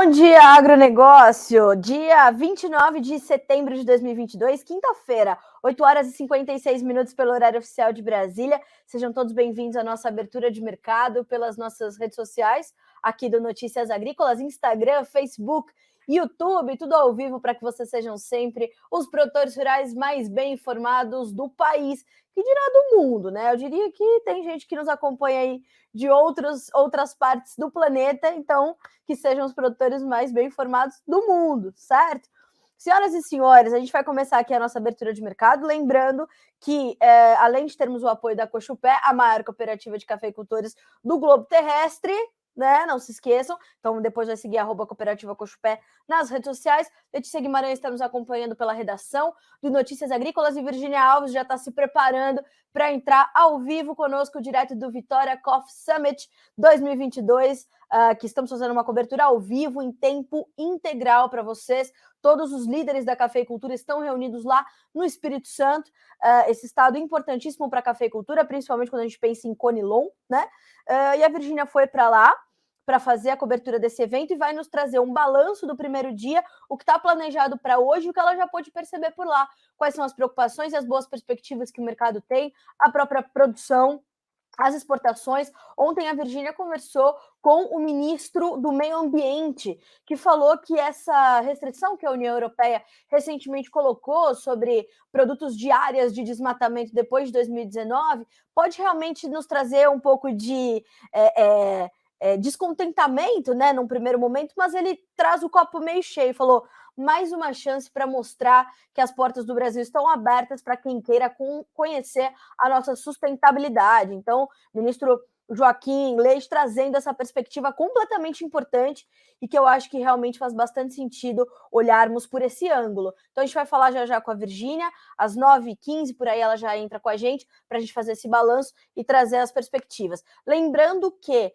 Bom dia, agronegócio! Dia 29 de setembro de 2022, quinta-feira, 8 horas e 56 minutos pelo horário oficial de Brasília. Sejam todos bem-vindos à nossa abertura de mercado pelas nossas redes sociais, aqui do Notícias Agrícolas, Instagram, Facebook, YouTube, tudo ao vivo para que vocês sejam sempre os produtores rurais mais bem informados do país, que dirá do mundo, né? Eu diria que tem gente que nos acompanha aí de outras partes do planeta, então que sejam os produtores mais bem informados do mundo, certo? Senhoras e senhores, a gente vai começar aqui a nossa abertura de mercado, lembrando que, além de termos o apoio da Cochupé, a maior cooperativa de cafeicultores do globo terrestre, né? Não se esqueçam. Então, depois vai seguir @cooperativa Cochupé nas redes sociais. Letícia Guimarães está nos acompanhando pela redação do Notícias Agrícolas e Virgínia Alves já está se preparando para entrar ao vivo conosco, direto do Vitória Coffee Summit 2022, que estamos fazendo uma cobertura ao vivo, em tempo integral para vocês. Todos os líderes da cafeicultura estão reunidos lá no Espírito Santo, esse estado importantíssimo para a cafeicultura, principalmente quando a gente pensa em Conilon, né? E a Virgínia foi para lá para fazer a cobertura desse evento e vai nos trazer um balanço do primeiro dia, o que está planejado para hoje e o que ela já pôde perceber por lá. Quais são as preocupações e as boas perspectivas que o mercado tem, a própria produção, as exportações. Ontem a Virgínia conversou com o ministro do Meio Ambiente, que falou que essa restrição que a União Europeia recentemente colocou sobre produtos de áreas de desmatamento depois de 2019 pode realmente nos trazer um pouco de descontentamento, né, num primeiro momento, mas ele traz o copo meio cheio, falou mais uma chance para mostrar que as portas do Brasil estão abertas para quem queira conhecer a nossa sustentabilidade. Então, ministro Joaquim Leite trazendo essa perspectiva completamente importante e que eu acho que realmente faz bastante sentido olharmos por esse ângulo. Então, a gente vai falar já com a Virgínia, às 9h15, por aí ela já entra com a gente, para a gente fazer esse balanço e trazer as perspectivas. Lembrando que,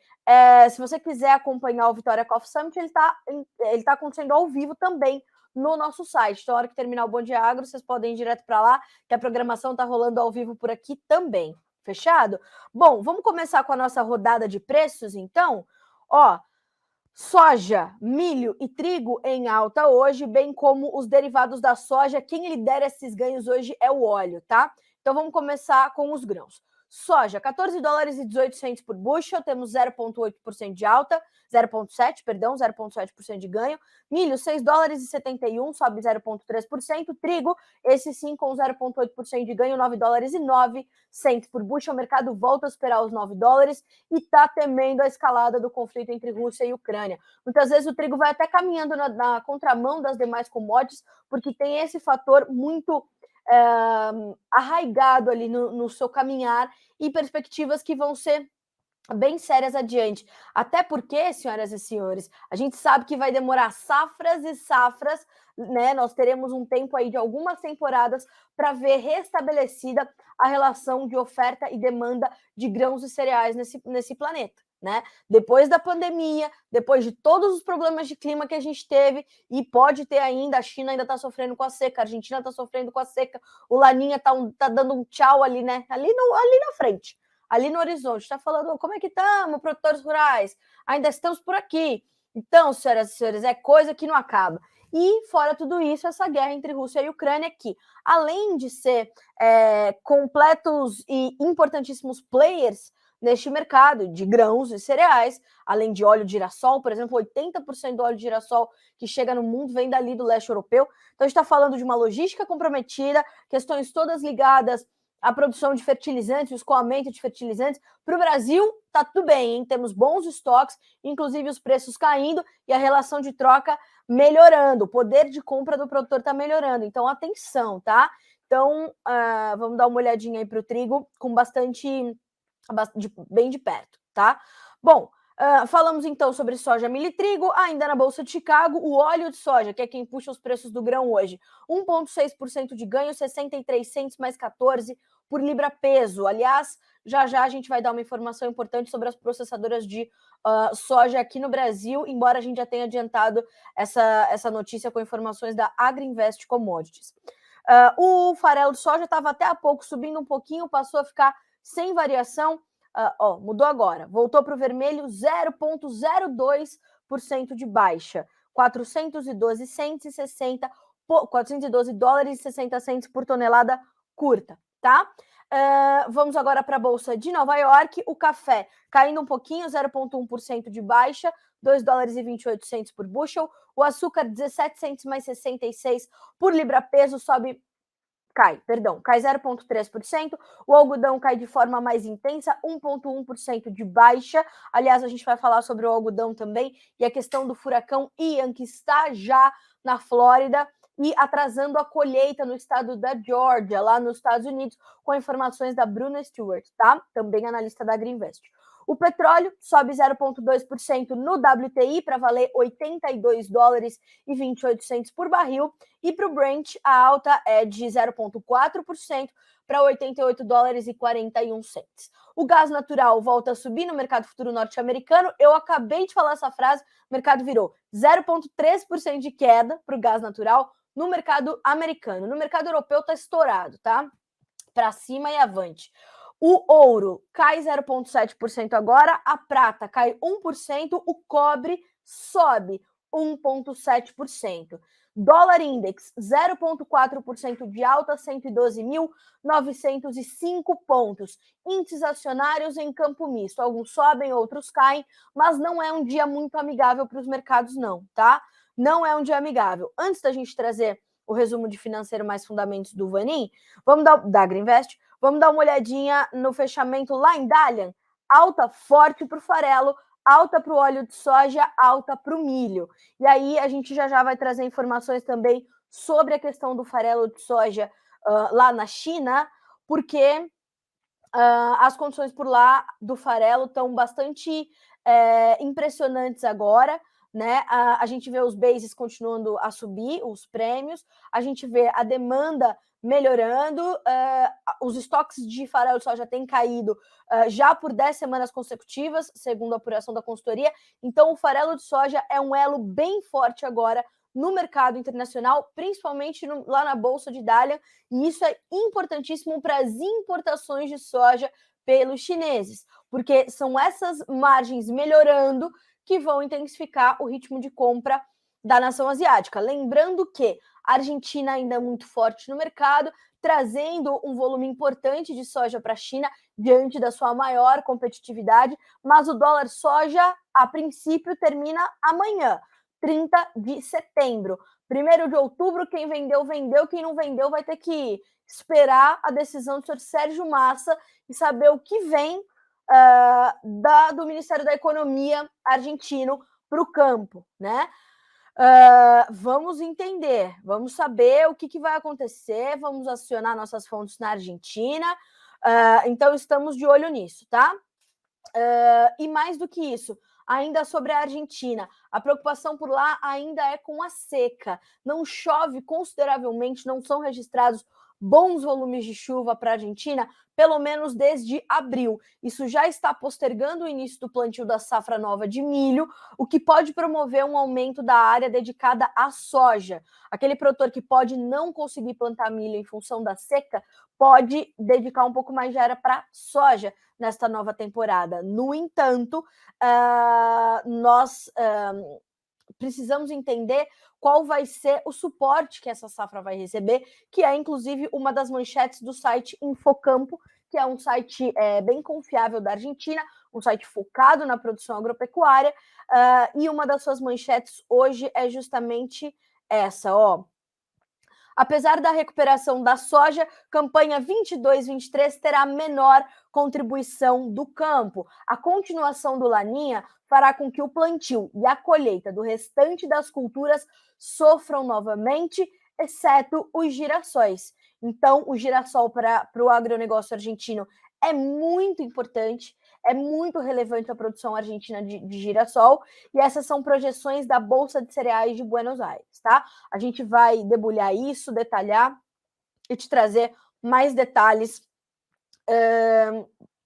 se você quiser acompanhar o Vitória Coffee Summit, ele tá acontecendo ao vivo também no nosso site. Então, na hora que terminar o Bom Dia Agro, vocês podem ir direto para lá, que a programação está rolando ao vivo por aqui também. Fechado? Bom, vamos começar com a nossa rodada de preços, então? Ó, soja, milho e trigo em alta hoje, bem como os derivados da soja. Quem lidera esses ganhos hoje é o óleo, tá? Então, vamos começar com os grãos. Soja, 14 dólares e 18 centos por bushel, temos 0,8% de alta, 0,7% de ganho. Milho, 6 dólares e 71, sobe 0,3%. Trigo, esse sim com 0,8% de ganho, 9 dólares e 9 centos por bushel. O mercado volta a esperar os 9 dólares e está temendo a escalada do conflito entre Rússia e Ucrânia. Muitas vezes o trigo vai até caminhando na contramão das demais commodities, porque tem esse fator muito arraigado ali no seu caminhar e perspectivas que vão ser bem sérias adiante. Até porque, senhoras e senhores, a gente sabe que vai demorar safras e safras, né? Nós teremos um tempo aí de algumas temporadas para ver restabelecida a relação de oferta e demanda de grãos e cereais nesse planeta. Né? Depois da pandemia, depois de todos os problemas de clima que a gente teve, e pode ter ainda, a China ainda está sofrendo com a seca, a Argentina está sofrendo com a seca, o Laninha tá dando um tchau ali, né? Ali na frente, ali no horizonte, está falando como é que estamos, produtores rurais, ainda estamos por aqui. Então, senhoras e senhores, é coisa que não acaba. E, fora tudo isso, essa guerra entre Rússia e Ucrânia, que, além de ser completos e importantíssimos players neste mercado de grãos e cereais, além de óleo de girassol, por exemplo, 80% do óleo de girassol que chega no mundo vem dali do leste europeu. Então, a gente está falando de uma logística comprometida, questões todas ligadas à produção de fertilizantes, o escoamento de fertilizantes. Para o Brasil, está tudo bem, hein? Temos bons estoques, inclusive os preços caindo e a relação de troca melhorando, o poder de compra do produtor está melhorando. Então, atenção, tá? Então, vamos dar uma olhadinha aí para o trigo com bem de perto, tá? Bom, falamos então sobre soja, milho e trigo. Ainda na Bolsa de Chicago, o óleo de soja, que é quem puxa os preços do grão hoje, 1,6% de ganho, 63 centos mais 14 por libra peso. Aliás, já a gente vai dar uma informação importante sobre as processadoras de soja aqui no Brasil, embora a gente já tenha adiantado essa notícia com informações da Agriinvest Commodities. O farelo de soja estava até há pouco subindo um pouquinho, passou a ficar sem variação, mudou agora, voltou para o vermelho, 0,02% de baixa. 412 dólares e 60 cents por tonelada curta, tá? Vamos agora para a Bolsa de Nova York. O café caindo um pouquinho, 0,1% de baixa, 2 dólares e 28 cents por bushel. O açúcar, 17 cents mais 66 por libra-peso, cai 0,3%. O algodão cai de forma mais intensa, 1,1% de baixa. Aliás, a gente vai falar sobre o algodão também e a questão do furacão Ian, que está já na Flórida e atrasando a colheita no estado da Georgia, lá nos Estados Unidos, com informações da Bruna Stewart, tá? Também analista da Greenvest. O petróleo sobe 0,2% no WTI para valer 82 dólares e 28 cents por barril. E para o Brent, a alta é de 0,4% para 88 dólares e 41 cents. O gás natural volta a subir no mercado futuro norte-americano. Eu acabei de falar essa frase, o mercado virou 0,3% de queda para o gás natural no mercado americano. No mercado europeu está estourado, tá? Para cima e avante. O ouro cai 0,7% agora, a prata cai 1%, o cobre sobe 1,7%. Dólar index, 0,4% de alta, 112.905 pontos. Índices acionários em campo misto. Alguns sobem, outros caem, mas não é um dia muito amigável para os mercados, não, tá? Não é um dia amigável. Antes da gente trazer o resumo de financeiro mais fundamentos do Vanin, da Greenvest, vamos dar uma olhadinha no fechamento lá em Dalian. Alta forte para o farelo, alta para o óleo de soja, alta para o milho. E aí a gente já vai trazer informações também sobre a questão do farelo de soja lá na China, porque as condições por lá do farelo estão bastante impressionantes agora, né? A gente vê os bases continuando a subir, os prêmios, a gente vê a demanda melhorando, os estoques de farelo de soja têm caído já por 10 semanas consecutivas, segundo a apuração da consultoria. Então, o farelo de soja é um elo bem forte agora no mercado internacional, principalmente lá na Bolsa de Dalian, e isso é importantíssimo para as importações de soja pelos chineses, porque são essas margens melhorando que vão intensificar o ritmo de compra da nação asiática. Lembrando que a Argentina ainda é muito forte no mercado, trazendo um volume importante de soja para a China diante da sua maior competitividade, mas o dólar soja, a princípio, termina amanhã, 30 de setembro. 1º de outubro, quem vendeu, vendeu, quem não vendeu vai ter que esperar a decisão do senhor Sérgio Massa e saber o que vem do Ministério da Economia argentino para o campo, né? Vamos entender, vamos saber o que vai acontecer, vamos acionar nossas fontes na Argentina, então estamos de olho nisso, tá? E mais do que isso, ainda sobre a Argentina, a preocupação por lá ainda é com a seca. Não chove consideravelmente, não são registrados bons volumes de chuva para a Argentina, pelo menos desde abril. Isso já está postergando o início do plantio da safra nova de milho, o que pode promover um aumento da área dedicada à soja. Aquele produtor que pode não conseguir plantar milho em função da seca, pode dedicar um pouco mais de área para soja nesta nova temporada. No entanto, nós precisamos entender qual vai ser o suporte que essa safra vai receber, que é, inclusive, uma das manchetes do site Infocampo, que é um site bem confiável da Argentina, um site focado na produção agropecuária, e uma das suas manchetes hoje é justamente essa, ó. Apesar da recuperação da soja, campanha 22-23 terá menor contribuição do campo. A continuação do Laninha fará com que o plantio e a colheita do restante das culturas sofram novamente, exceto os girassóis. Então, o girassol para o agronegócio argentino é muito importante, é muito relevante a produção argentina de girassol, e essas são projeções da Bolsa de Cereais de Buenos Aires, tá? A gente vai debulhar isso, detalhar e te trazer mais detalhes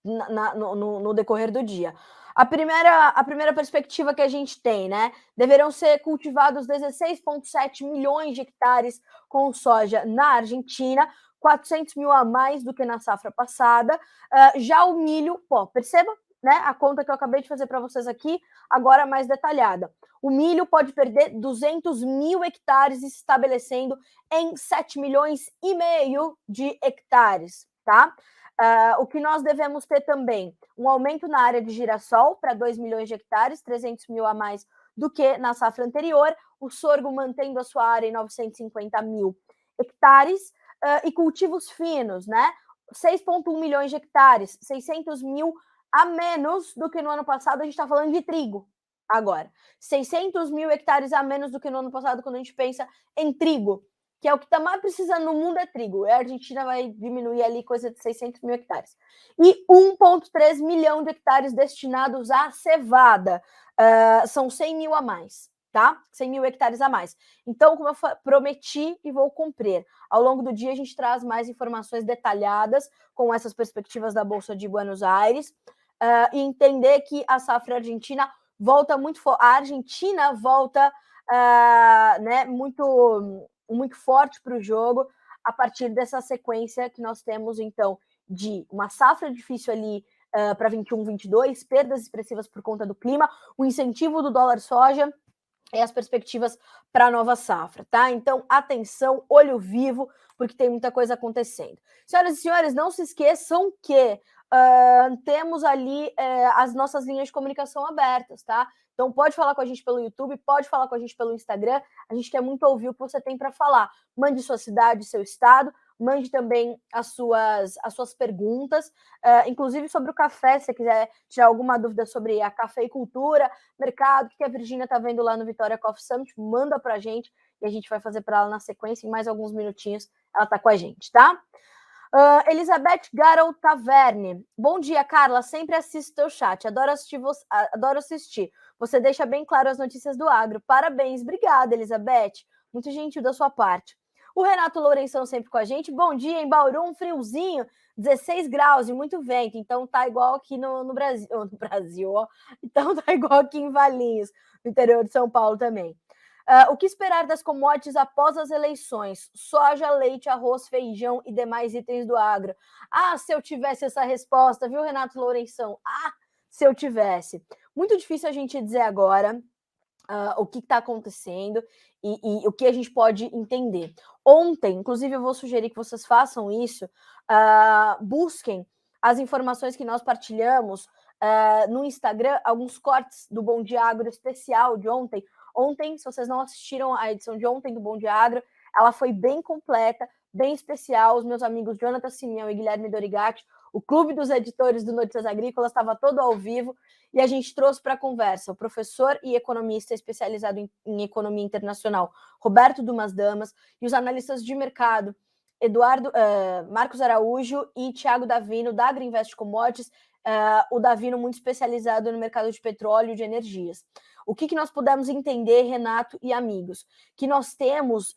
no decorrer do dia. A primeira perspectiva que a gente tem, né? Deverão ser cultivados 16,7 milhões de hectares com soja na Argentina, 400 mil a mais do que na safra passada. Já o milho, perceba, né, a conta que eu acabei de fazer para vocês aqui, agora mais detalhada. O milho pode perder 200 mil hectares, se estabelecendo em 7 milhões e meio de hectares, tá? O que nós devemos ter também? Um aumento na área de girassol para 2 milhões de hectares, 300 mil a mais do que na safra anterior. O sorgo mantendo a sua área em 950 mil hectares. E cultivos finos, né? 6,1 milhões de hectares, 600 mil a menos do que no ano passado. A gente está falando de trigo agora. 600 mil hectares a menos do que no ano passado, quando a gente pensa em trigo, que é o que está mais precisando no mundo, é trigo. A Argentina vai diminuir ali coisa de 600 mil hectares. E 1,3 milhão de hectares destinados à cevada. São 100 mil a mais, tá? 100 mil hectares a mais. Então, como eu prometi e vou cumprir, ao longo do dia a gente traz mais informações detalhadas com essas perspectivas da Bolsa de Buenos Aires, e entender que a safra argentina volta muito forte. A Argentina volta né, muito forte para o jogo a partir dessa sequência que nós temos, então, de uma safra difícil ali para 21, 22, perdas expressivas por conta do clima, o incentivo do dólar soja e as perspectivas para a nova safra, tá? Então, atenção, olho vivo, porque tem muita coisa acontecendo. Senhoras e senhores, não se esqueçam que temos ali as nossas linhas de comunicação abertas, tá? Então, pode falar com a gente pelo YouTube, pode falar com a gente pelo Instagram, a gente quer muito ouvir o que você tem para falar. Mande sua cidade, seu estado, mande também as suas perguntas, inclusive sobre o café, se você quiser tirar alguma dúvida sobre a cafeicultura, mercado, o que a Virgínia está vendo lá no Vitória Coffee Summit, manda para a gente e a gente vai fazer para ela na sequência, em mais alguns minutinhos ela está com a gente, tá? Elizabeth Garol Taverne. Bom dia, Carla. Sempre assisto teu chat. Adoro assistir. Você deixa bem claro as notícias do agro. Parabéns. Obrigada, Elizabeth. Muito gentil da sua parte. O Renato Lourenção sempre com a gente. Bom dia, em Bauru, um friozinho, 16 graus e muito vento. Então tá igual aqui no Brasil. No Brasil, ó. Então tá igual aqui em Valinhos, no interior de São Paulo também. O que esperar das commodities após as eleições? Soja, leite, arroz, feijão e demais itens do agro. Ah, se eu tivesse essa resposta, viu, Renato Lourenção? Ah, se eu tivesse. Muito difícil a gente dizer agora o que está acontecendo e o que a gente pode entender. Ontem, inclusive, eu vou sugerir que vocês façam isso, busquem as informações que nós partilhamos no Instagram, alguns cortes do Bom Dia Agro especial de ontem. Ontem, se vocês não assistiram a edição de ontem do Bom Dia Agro, ela foi bem completa, bem especial. Os meus amigos Jonathan Simeão e Guilherme Dorigatti, o Clube dos Editores do Notícias Agrícolas, estava todo ao vivo e a gente trouxe para a conversa o professor e economista especializado em economia internacional, Roberto Dumas Damas, e os analistas de mercado, Marcos Araújo e Thiago Davino, da Agriinvest Commodities, o Davino muito especializado no mercado de petróleo e de energias. O que nós pudemos entender, Renato e amigos? Que nós temos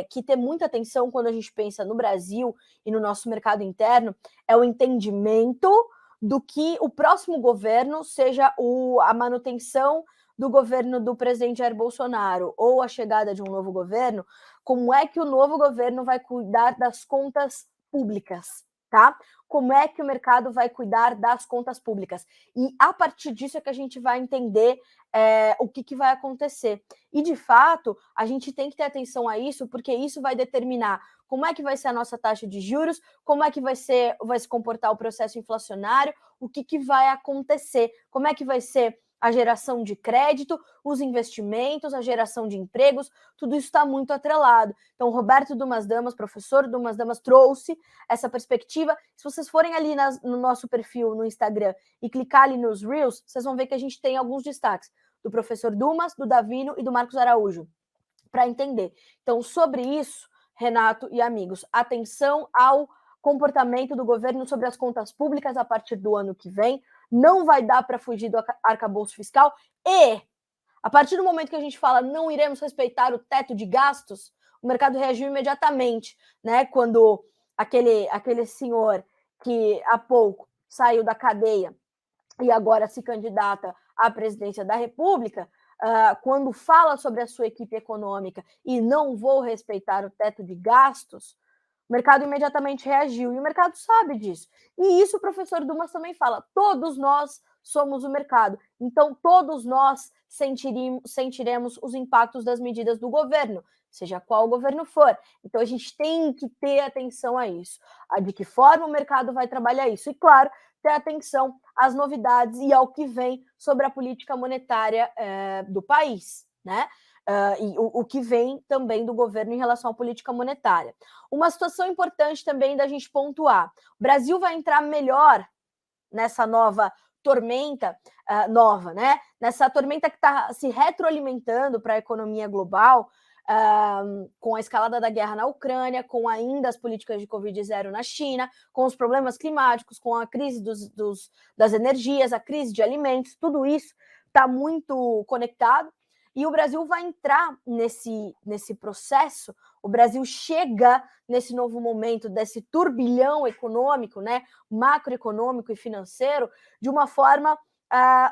que ter muita atenção quando a gente pensa no Brasil e no nosso mercado interno, é o entendimento do que o próximo governo, seja a manutenção do governo do presidente Jair Bolsonaro ou a chegada de um novo governo, como é que o novo governo vai cuidar das contas públicas, tá? Como é que o mercado vai cuidar das contas públicas? E a partir disso é que a gente vai entender o que vai acontecer. E, de fato, a gente tem que ter atenção a isso, porque isso vai determinar como é que vai ser a nossa taxa de juros, como é que vai se comportar o processo inflacionário, o que vai acontecer, como é que vai ser a geração de crédito, os investimentos, a geração de empregos, tudo isso está muito atrelado. Então, Roberto Dumas Damas, professor Dumas Damas, trouxe essa perspectiva. Se vocês forem ali no nosso perfil no Instagram e clicar ali nos Reels, vocês vão ver que a gente tem alguns destaques do professor Dumas, do Davino e do Marcos Araújo, para entender. Então, sobre isso, Renato e amigos, atenção ao comportamento do governo sobre as contas públicas a partir do ano que vem. Não vai dar para fugir do arcabouço fiscal e, a partir do momento que a gente fala não iremos respeitar o teto de gastos, o mercado reagiu imediatamente, né? Quando aquele senhor que há pouco saiu da cadeia e agora se candidata à presidência da República, quando fala sobre a sua equipe econômica e não vou respeitar o teto de gastos, O mercado imediatamente reagiu e o mercado sabe disso. E isso o professor Dumas também fala. Todos nós somos o mercado. Então, todos nós sentiremos os impactos das medidas do governo, seja qual o governo for. Então, a gente tem que ter atenção a isso. De que forma o mercado vai trabalhar isso. E, claro, ter atenção às novidades e ao que vem sobre a política monetária do país, né? E o que vem também do governo em relação à política monetária. Uma situação importante também da gente pontuar: o Brasil vai entrar melhor nessa nova tormenta, né? Nessa tormenta que está se retroalimentando para a economia global, com a escalada da guerra na Ucrânia, com ainda as políticas de Covid-0 na China, com os problemas climáticos, com a crise das energias, a crise de alimentos, tudo isso está muito conectado. E o Brasil vai entrar nesse processo, o Brasil chega nesse novo momento desse turbilhão econômico, né, macroeconômico e financeiro, de uma forma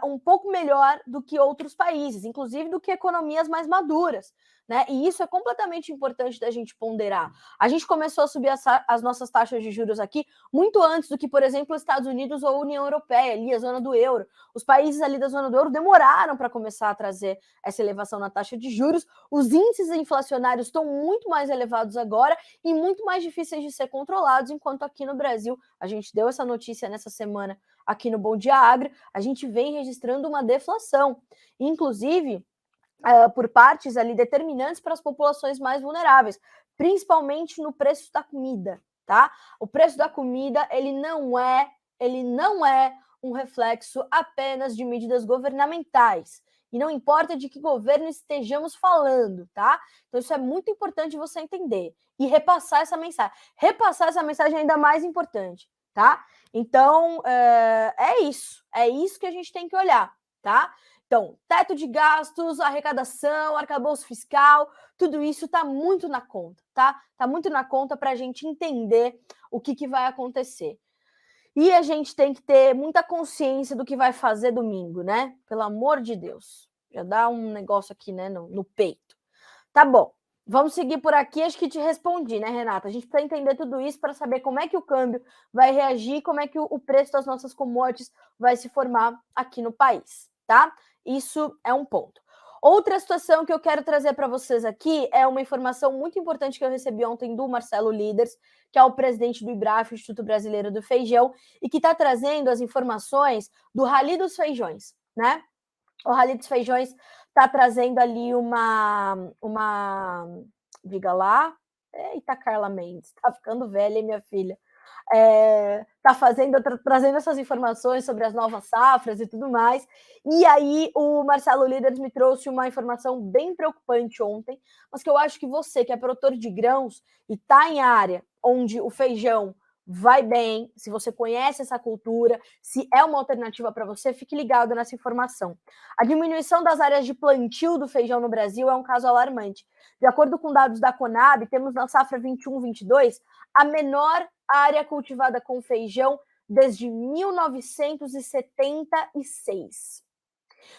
um pouco melhor do que outros países, inclusive do que economias mais maduras, né? E isso é completamente importante da gente ponderar. A gente começou a subir as nossas taxas de juros aqui muito antes do que, por exemplo, os Estados Unidos ou a União Europeia, ali a zona do euro. Os países ali da zona do euro demoraram para começar a trazer essa elevação na taxa de juros. Os índices inflacionários estão muito mais elevados agora e muito mais difíceis de ser controlados, enquanto aqui no Brasil, a gente deu essa notícia nessa semana aqui no Bom Dia Agro, a gente vem registrando uma deflação, inclusive por partes ali determinantes para as populações mais vulneráveis, principalmente no preço da comida, tá? O preço da comida, ele não é um reflexo apenas de medidas governamentais. E não importa de que governo estejamos falando, tá? Então isso é muito importante você entender e repassar essa mensagem. Repassar essa mensagem é ainda mais importante, tá? Então, é isso que a gente tem que olhar, tá? Então, teto de gastos, arrecadação, arcabouço fiscal, tudo isso está muito na conta, tá? Está muito na conta para a gente entender o que vai acontecer. E a gente tem que ter muita consciência do que vai fazer domingo, né? Pelo amor de Deus. Já dá um negócio aqui, né, no peito. Tá bom. Vamos seguir por aqui, acho que te respondi, né, Renata? A gente precisa entender tudo isso para saber como é que o câmbio vai reagir, como é que o preço das nossas commodities vai se formar aqui no país, tá? Isso é um ponto. Outra situação que eu quero trazer para vocês aqui é uma informação muito importante que eu recebi ontem do Marcelo Líders, que é o presidente do IBRAF, Instituto Brasileiro do Feijão, e que está trazendo as informações do Rally dos Feijões, né? O Rally dos Feijões está trazendo ali diga lá, eita, Carla Mendes, tá ficando velha, minha filha. Tá trazendo essas informações sobre as novas safras e tudo mais. E aí o Marcelo Líderes me trouxe uma informação bem preocupante ontem, mas que eu acho que você, que é produtor de grãos e está em área onde o feijão vai bem, se você conhece essa cultura, se é uma alternativa para você, fique ligado nessa informação. A diminuição das áreas de plantio do feijão no Brasil é um caso alarmante. De acordo com dados da Conab, temos na safra 21-22 a menor área cultivada com feijão desde 1976.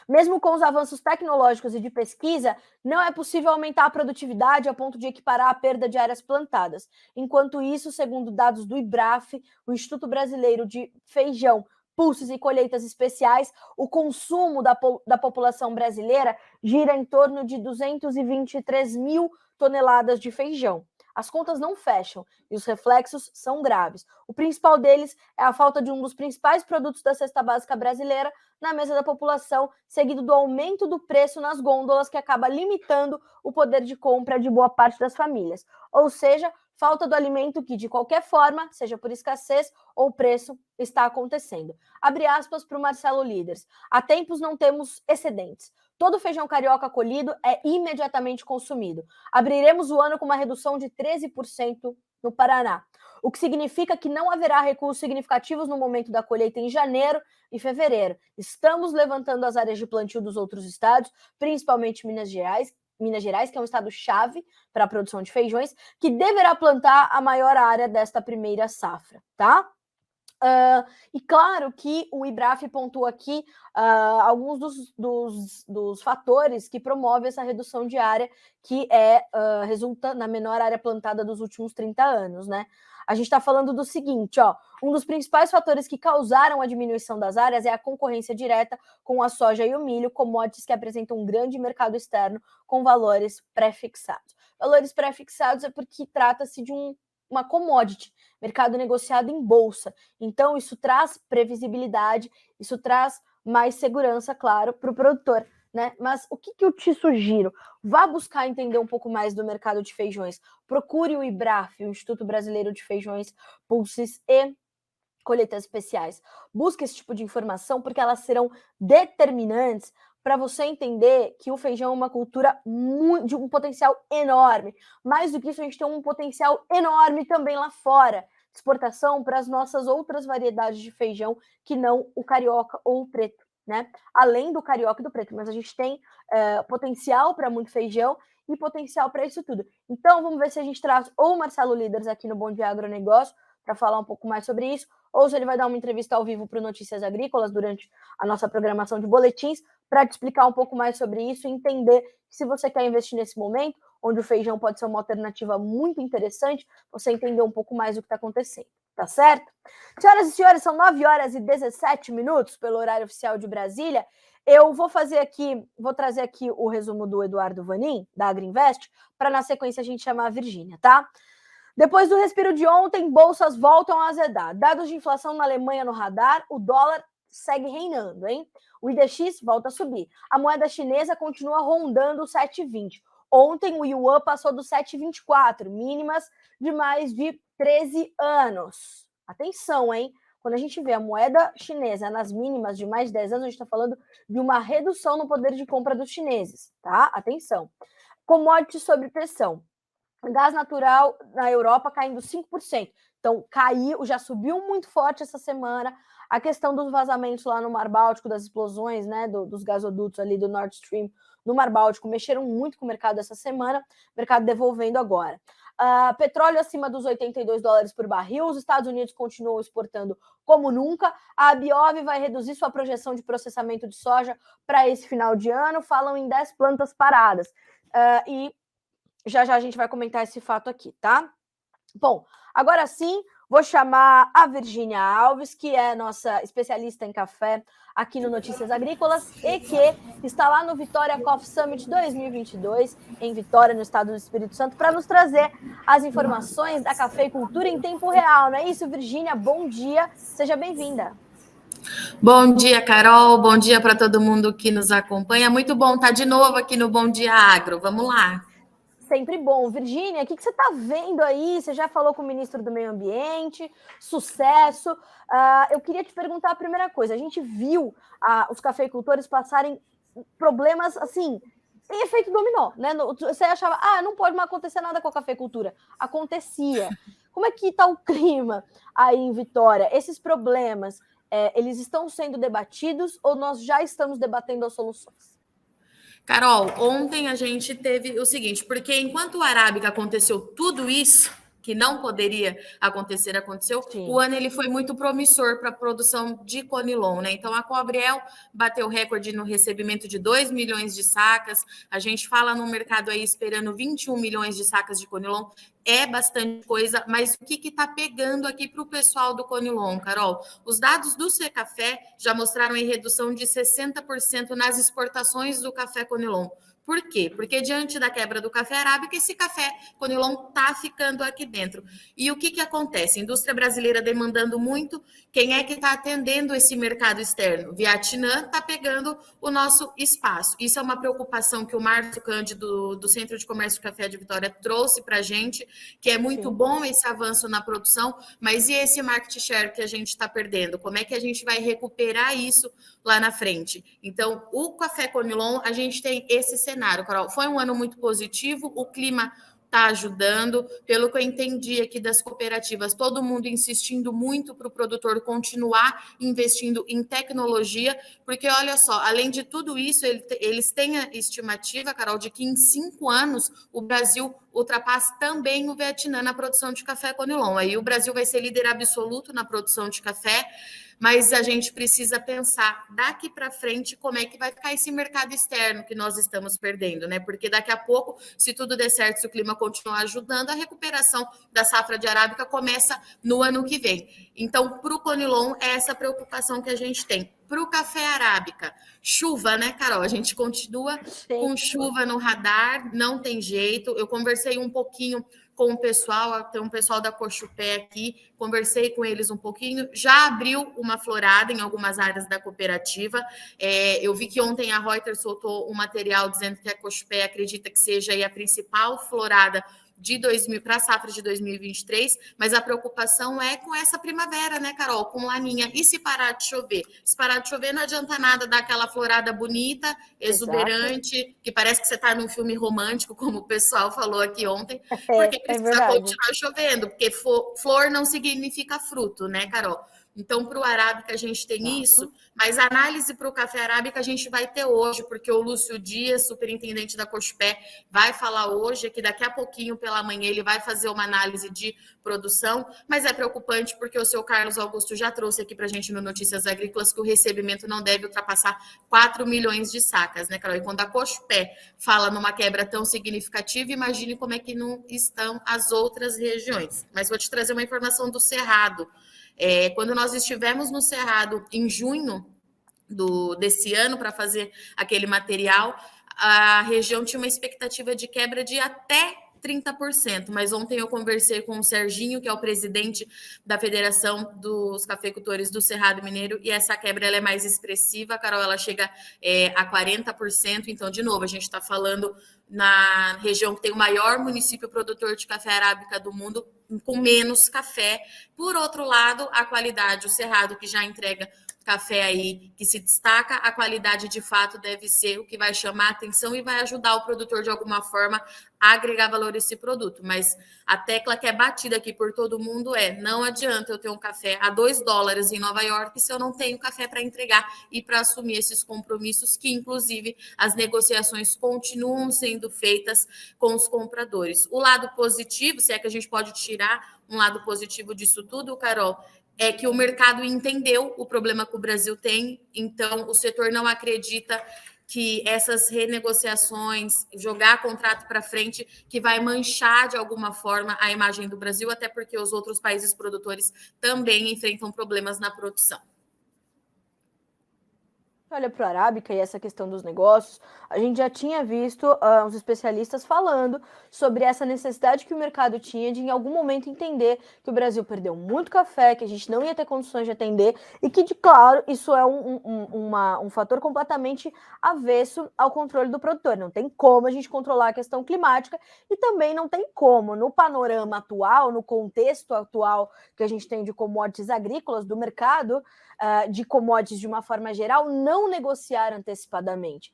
Mesmo com os avanços tecnológicos e de pesquisa, não é possível aumentar a produtividade a ponto de equiparar a perda de áreas plantadas. Enquanto isso, segundo dados do IBRAF, o Instituto Brasileiro de Feijão, Pulses e Colheitas Especiais, o consumo da população brasileira gira em torno de 223 mil toneladas de feijão. As contas não fecham e os reflexos são graves. O principal deles é a falta de um dos principais produtos da cesta básica brasileira na mesa da população, seguido do aumento do preço nas gôndolas, que acaba limitando o poder de compra de boa parte das famílias. Ou seja, falta do alimento que, de qualquer forma, seja por escassez ou preço, está acontecendo. Abre aspas para o Marcelo Líderes. Há tempos não temos excedentes. Todo feijão carioca colhido é imediatamente consumido. Abriremos o ano com uma redução de 13% no Paraná, o que significa que não haverá recursos significativos no momento da colheita em janeiro e fevereiro. Estamos levantando as áreas de plantio dos outros estados, principalmente Minas Gerais, que é um estado-chave para a produção de feijões, que deverá plantar a maior área desta primeira safra, tá? E claro que o IBRAF pontua aqui alguns dos fatores que promovem essa redução de área, que resulta na menor área plantada dos últimos 30 anos, né? A gente está falando do seguinte, ó, um dos principais fatores que causaram a diminuição das áreas é a concorrência direta com a soja e o milho, commodities que apresentam um grande mercado externo com valores pré-fixados. Valores pré-fixados é porque trata-se de uma commodity, mercado negociado em bolsa. Então, isso traz previsibilidade, isso traz mais segurança, claro, para o produtor, né? Mas o que eu te sugiro? Vá buscar entender um pouco mais do mercado de feijões. Procure o IBRAF, o Instituto Brasileiro de Feijões, Pulses e Colheitas Especiais. Busque esse tipo de informação, porque elas serão determinantes para você entender que o feijão é uma cultura de um potencial enorme. Mais do que isso, a gente tem um potencial enorme também lá fora. Exportação para as nossas outras variedades de feijão, que não o carioca ou o preto, né? Além do carioca e do preto, mas a gente tem potencial para muito feijão e potencial para isso tudo. Então, vamos ver se a gente traz ou o Marcelo Líderes aqui no Bom Dia Agronegócio para falar um pouco mais sobre isso, ou se ele vai dar uma entrevista ao vivo para o Notícias Agrícolas durante a nossa programação de boletins, para te explicar um pouco mais sobre isso e entender que se você quer investir nesse momento, onde o feijão pode ser uma alternativa muito interessante, você entender um pouco mais do que está acontecendo, tá certo? Senhoras e senhores, são 9 horas e 17 minutos pelo horário oficial de Brasília. Eu vou trazer aqui o resumo do Eduardo Vanin, da Agriinvest, para na sequência a gente chamar a Virgínia, tá? Depois do respiro de ontem, bolsas voltam a azedar. Dados de inflação na Alemanha no radar, o dólar segue reinando, hein? O IDX volta a subir. A moeda chinesa continua rondando o 7,20. Ontem o Yuan passou do 7,24, mínimas de mais de 13 anos. Atenção, hein? Quando a gente vê a moeda chinesa nas mínimas de mais de 10 anos, a gente está falando de uma redução no poder de compra dos chineses, tá? Atenção. Commodities sob pressão. Gás natural na Europa caindo 5%. Então, caiu, já subiu muito forte essa semana. A questão dos vazamentos lá no Mar Báltico, das explosões, né, dos gasodutos ali do Nord Stream no Mar Báltico, mexeram muito com o mercado essa semana, mercado devolvendo agora. Petróleo acima dos $82 por barril, os Estados Unidos continuam exportando como nunca. A Biov vai reduzir sua projeção de processamento de soja para esse final de ano, falam em 10 plantas paradas. E já a gente vai comentar esse fato aqui, tá? Bom, agora sim, vou chamar a Virgínia Alves, que é nossa especialista em café aqui no Notícias Agrícolas e que está lá no Vitória Coffee Summit 2022, em Vitória, no estado do Espírito Santo, para nos trazer as informações da cafeicultura em tempo real. Não é isso, Virgínia? Bom dia, seja bem-vinda. Bom dia, Carol. Bom dia para todo mundo que nos acompanha. Muito bom estar de novo aqui no Bom Dia Agro. Vamos lá. Sempre bom. Virgínia, o que você está vendo aí? Você já falou com o ministro do Meio Ambiente, sucesso. Eu queria te perguntar a primeira coisa. A gente viu os cafeicultores passarem problemas, assim, em efeito dominó, né? Você achava, não pode mais acontecer nada com a cafeicultura. Acontecia. Como é que está o clima aí em Vitória? Esses problemas, eles estão sendo debatidos ou nós já estamos debatendo as soluções? Carol, ontem a gente teve o seguinte, porque enquanto o Arábica aconteceu tudo isso, que não poderia acontecer, aconteceu. Sim. O ano ele foi muito promissor para a produção de Conilon, né? Então a Coabriel bateu recorde no recebimento de 2 milhões de sacas. A gente fala no mercado aí esperando 21 milhões de sacas de Conilon. É bastante coisa, mas o que está pegando aqui para o pessoal do Conilon, Carol? Os dados do Secafé já mostraram em redução de 60% nas exportações do café Conilon. Por quê? Porque diante da quebra do café arábica, esse café Conilon está ficando aqui dentro. E o que acontece? A indústria brasileira demandando muito, quem é que está atendendo esse mercado externo? Vietnã está pegando o nosso espaço. Isso é uma preocupação que o Márcio Cândido, do Centro de Comércio Café de Vitória, trouxe para a gente, que é muito bom esse avanço na produção, mas e esse market share que a gente está perdendo? Como é que a gente vai recuperar isso lá na frente? Então, o café Conilon, a gente tem esse cenário, Carol. Foi um ano muito positivo, o clima está ajudando, pelo que eu entendi aqui das cooperativas, todo mundo insistindo muito para o produtor continuar investindo em tecnologia, porque olha só, além de tudo isso, eles têm a estimativa, Carol, de que em 5 anos o Brasil ultrapasse também o Vietnã na produção de café Conilon. Aí o Brasil vai ser líder absoluto na produção de café, mas a gente precisa pensar daqui para frente como é que vai ficar esse mercado externo que nós estamos perdendo, né? Porque daqui a pouco, se tudo der certo, se o clima continuar ajudando, a recuperação da safra de arábica começa no ano que vem. Então, para o Conilon, é essa preocupação que a gente tem. Para o café arábica, chuva, né, Carol? A gente continua com chuva no radar, não tem jeito. Eu conversei um pouquinho com o pessoal, tem um pessoal da Cochupé aqui, conversei com eles um pouquinho, já abriu uma florada em algumas áreas da cooperativa. Eu vi que ontem a Reuters soltou um material dizendo que a Cochupé acredita que seja aí a principal florada para a safra de 2023, mas a preocupação é com essa primavera, né, Carol? Com laninha. E se parar de chover? Se parar de chover, não adianta nada dar aquela florada bonita, exuberante, exato, que parece que você está num filme romântico, como o pessoal falou aqui ontem, porque precisa continuar chovendo, porque flor não significa fruto, né, Carol? Então, para o arábica a gente tem isso, mas a análise para o café arábica a gente vai ter hoje, porque o Lúcio Dias, superintendente da Cochupé, vai falar hoje, que daqui a pouquinho pela manhã ele vai fazer uma análise de produção, mas é preocupante porque o seu Carlos Augusto já trouxe aqui para a gente no Notícias Agrícolas que o recebimento não deve ultrapassar 4 milhões de sacas, né, Carol? E quando a Cochupé fala numa quebra tão significativa, imagine como é que não estão as outras regiões. Mas vou te trazer uma informação do Cerrado. Quando nós estivemos no Cerrado em junho desse ano para fazer aquele material, a região tinha uma expectativa de quebra de até 30%, mas ontem eu conversei com o Serginho, que é o presidente da Federação dos Cafeicultores do Cerrado Mineiro, e essa quebra ela é mais expressiva, Carol, ela chega a 40%, então, de novo, a gente está falando na região que tem o maior município produtor de café arábica do mundo, com menos café. Por outro lado, a qualidade, o Cerrado, que já entrega café aí que se destaca, a qualidade de fato deve ser o que vai chamar a atenção e vai ajudar o produtor de alguma forma a agregar valor a esse produto. Mas a tecla que é batida aqui por todo mundo não adianta eu ter um café a $2 em Nova York se eu não tenho café para entregar e para assumir esses compromissos que, inclusive, as negociações continuam sendo feitas com os compradores. O lado positivo, se é que a gente pode tirar um lado positivo disso tudo, Carol, é que o mercado entendeu o problema que o Brasil tem, então o setor não acredita que essas renegociações, jogar contrato para frente, que vai manchar de alguma forma a imagem do Brasil, até porque os outros países produtores também enfrentam problemas na produção. Olha para o arábica e essa questão dos negócios, a gente já tinha visto os especialistas falando sobre essa necessidade que o mercado tinha de, em algum momento, entender que o Brasil perdeu muito café, que a gente não ia ter condições de atender e que, claro, isso é um fator completamente avesso ao controle do produtor. Não tem como a gente controlar a questão climática e também não tem como, no panorama atual, no contexto atual que a gente tem de commodities agrícolas, do mercado, de commodities de uma forma geral, não negociar antecipadamente.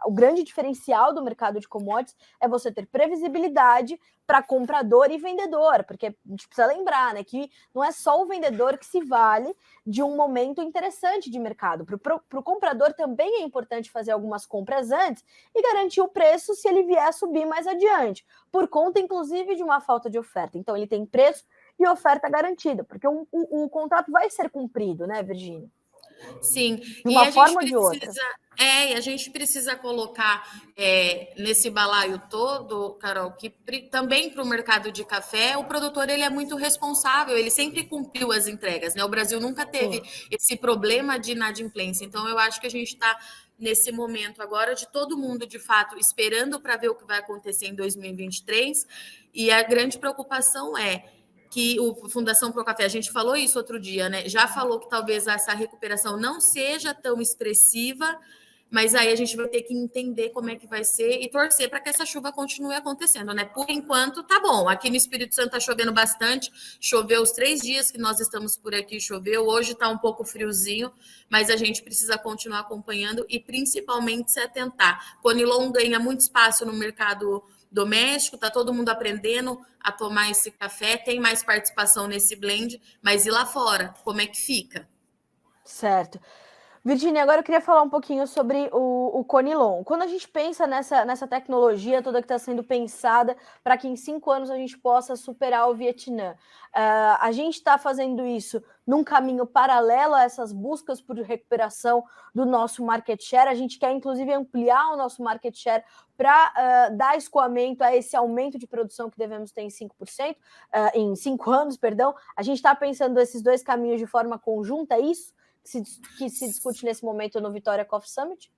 O grande diferencial do mercado de commodities é você ter previsibilidade para comprador e vendedor, porque a gente precisa lembrar, né, que não é só o vendedor que se vale de um momento interessante de mercado. Para o comprador também é importante fazer algumas compras antes e garantir o preço se ele vier a subir mais adiante, por conta, inclusive, de uma falta de oferta. Então, ele tem preço e oferta garantida, porque o contrato vai ser cumprido, né, Virgínia? Sim, de uma forma ou de outra. E a gente precisa colocar nesse balaio todo, Carol, que também para o mercado de café, o produtor ele é muito responsável, ele sempre cumpriu as entregas, né? O Brasil nunca teve esse problema de inadimplência. Então, eu acho que a gente está nesse momento agora de todo mundo, de fato, esperando para ver o que vai acontecer em 2023, e a grande preocupação que o Fundação Pro Café, a gente falou isso outro dia, né? Já falou que talvez essa recuperação não seja tão expressiva, mas aí a gente vai ter que entender como é que vai ser e torcer para que essa chuva continue acontecendo, né? Por enquanto, tá bom. Aqui no Espírito Santo tá chovendo bastante, choveu os 3 dias que nós estamos por aqui, choveu. Hoje tá um pouco friozinho, mas a gente precisa continuar acompanhando e principalmente se atentar. Conilon ganha muito espaço no mercado doméstico, tá todo mundo aprendendo a tomar esse café, tem mais participação nesse blend, mas e lá fora, como é que fica? Certo. Virginia, agora eu queria falar um pouquinho sobre o Conilon. Quando a gente pensa nessa tecnologia toda que está sendo pensada para que em 5 anos a gente possa superar o Vietnã, a gente está fazendo isso num caminho paralelo a essas buscas por recuperação do nosso market share. A gente quer, inclusive, ampliar o nosso market share para dar escoamento a esse aumento de produção que devemos ter em 5%, em 5 anos, perdão. A gente está pensando esses dois caminhos de forma conjunta, é isso? Que se discute nesse momento no Vitória Coffee Summit?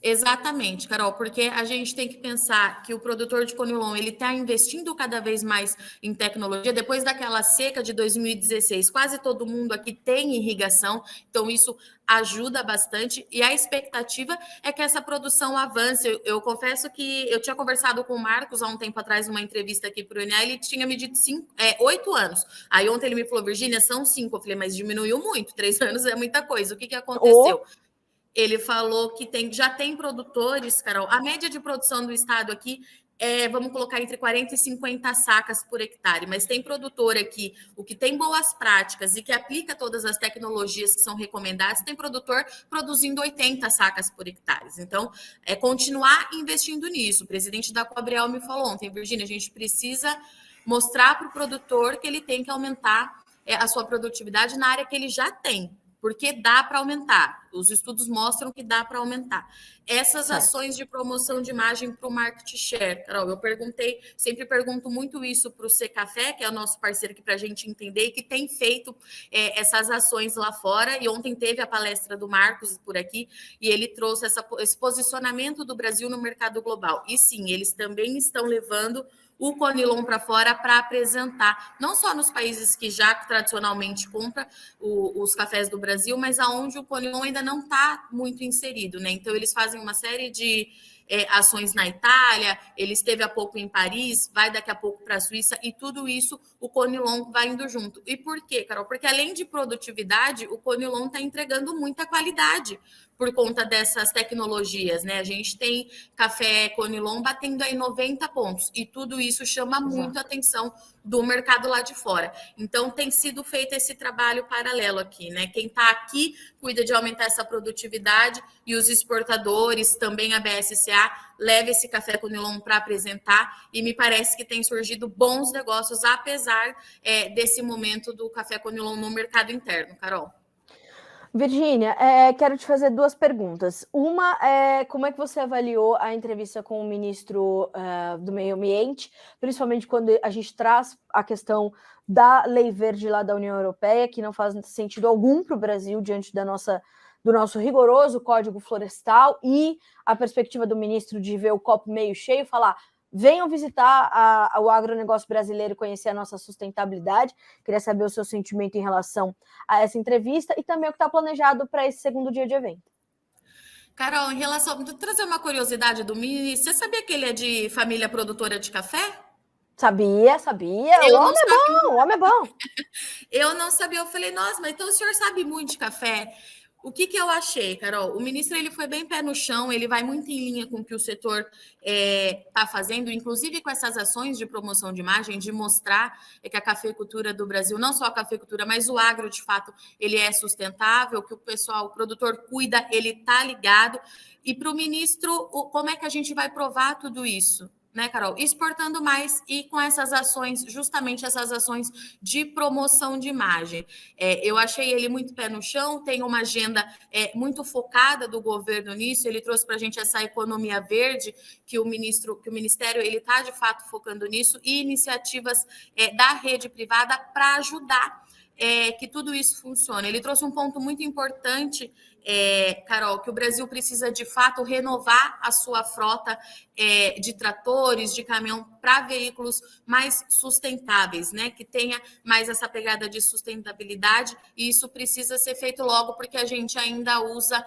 Exatamente, Carol, porque a gente tem que pensar que o produtor de Conilon ele está investindo cada vez mais em tecnologia. Depois daquela seca de 2016, quase todo mundo aqui tem irrigação, então isso ajuda bastante e a expectativa é que essa produção avance. Eu confesso que eu tinha conversado com o Marcos há um tempo atrás, numa entrevista aqui para o INEA, ele tinha me dito 8 anos. Aí ontem ele me falou, Virgínia, são 5. Eu falei, mas diminuiu muito, 3 anos é muita coisa. O que aconteceu? Ele falou que já tem produtores, Carol, a média de produção do estado aqui vamos colocar entre 40 e 50 sacas por hectare, mas tem produtor aqui, o que tem boas práticas e que aplica todas as tecnologias que são recomendadas, tem produtor produzindo 80 sacas por hectare. Então, continuar investindo nisso. O presidente da Coabriel me falou ontem, Virgínia, a gente precisa mostrar para o produtor que ele tem que aumentar a sua produtividade na área que ele já tem, porque dá para aumentar. Os estudos mostram que dá para aumentar. Essas ações de promoção de imagem para o market share, Carol, eu sempre pergunto muito isso para o Secafé, que é o nosso parceiro aqui para a gente entender, que tem feito essas ações lá fora, e ontem teve a palestra do Marcos por aqui, e ele trouxe esse posicionamento do Brasil no mercado global. E sim, eles também estão levando o Conilon para fora para apresentar, não só nos países que já tradicionalmente compram os cafés do Brasil, mas aonde o Conilon ainda não está muito inserido, né? Então, eles fazem uma série de ações na Itália, ele esteve há pouco em Paris, vai daqui a pouco para a Suíça, e tudo isso o Conilon vai indo junto. E por quê, Carol? Porque além de produtividade, o Conilon está entregando muita qualidade por conta dessas tecnologias, né? A gente tem café Conilon batendo aí 90 pontos, e tudo isso chama muito a atenção do mercado lá de fora. Então, tem sido feito esse trabalho paralelo aqui, né? Quem está aqui cuida de aumentar essa produtividade e os exportadores, também a BSCA, leva esse café Conilon para apresentar, e me parece que tem surgido bons negócios, apesar desse momento do café Conilon no mercado interno, Carol. Virgínia, quero te fazer 2 perguntas. Uma é como é que você avaliou a entrevista com o ministro do Meio Ambiente, principalmente quando a gente traz a questão da Lei Verde lá da União Europeia, que não faz sentido algum para o Brasil diante do nosso rigoroso Código Florestal, e a perspectiva do ministro de ver o copo meio cheio e falar: venham visitar o agronegócio brasileiro e conhecer a nossa sustentabilidade. Queria saber o seu sentimento em relação a essa entrevista e também o que está planejado para esse segundo dia de evento. Carol, em relação... Vou trazer uma curiosidade do ministro. Você sabia que ele é de família produtora de café? Sabia. O homem é bom. Eu não sabia. Eu falei, nossa, mas então o senhor sabe muito de café. O que eu achei, Carol? O ministro ele foi bem pé no chão, ele vai muito em linha com o que o setor está fazendo, inclusive com essas ações de promoção de imagem, de mostrar que a cafeicultura do Brasil, não só a cafeicultura, mas o agro, de fato, ele é sustentável, que o produtor cuida, ele está ligado. E para o ministro, como é que a gente vai provar tudo isso? Né, Carol? Exportando mais e com essas ações, justamente essas ações de promoção de imagem. Eu achei ele muito pé no chão, tem uma agenda muito focada do governo nisso, ele trouxe para a gente essa economia verde, que o Ministério ele está, de fato, focando nisso, e iniciativas da rede privada para ajudar que tudo isso funcione. Ele trouxe um ponto muito importante, Carol, que o Brasil precisa, de fato, renovar a sua frota de tratores, de caminhão, para veículos mais sustentáveis, né? Que tenha mais essa pegada de sustentabilidade, e isso precisa ser feito logo, porque a gente ainda usa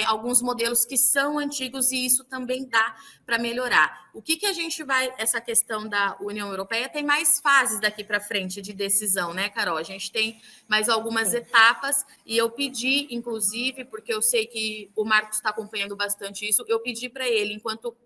alguns modelos que são antigos, e isso também dá para melhorar. O que a gente vai... Essa questão da União Europeia tem mais fases daqui para frente de decisão, né, Carol? A gente tem mais algumas etapas, e eu pedi, inclusive, porque eu sei que o Marcos está acompanhando bastante isso, eu pedi para ele, enquanto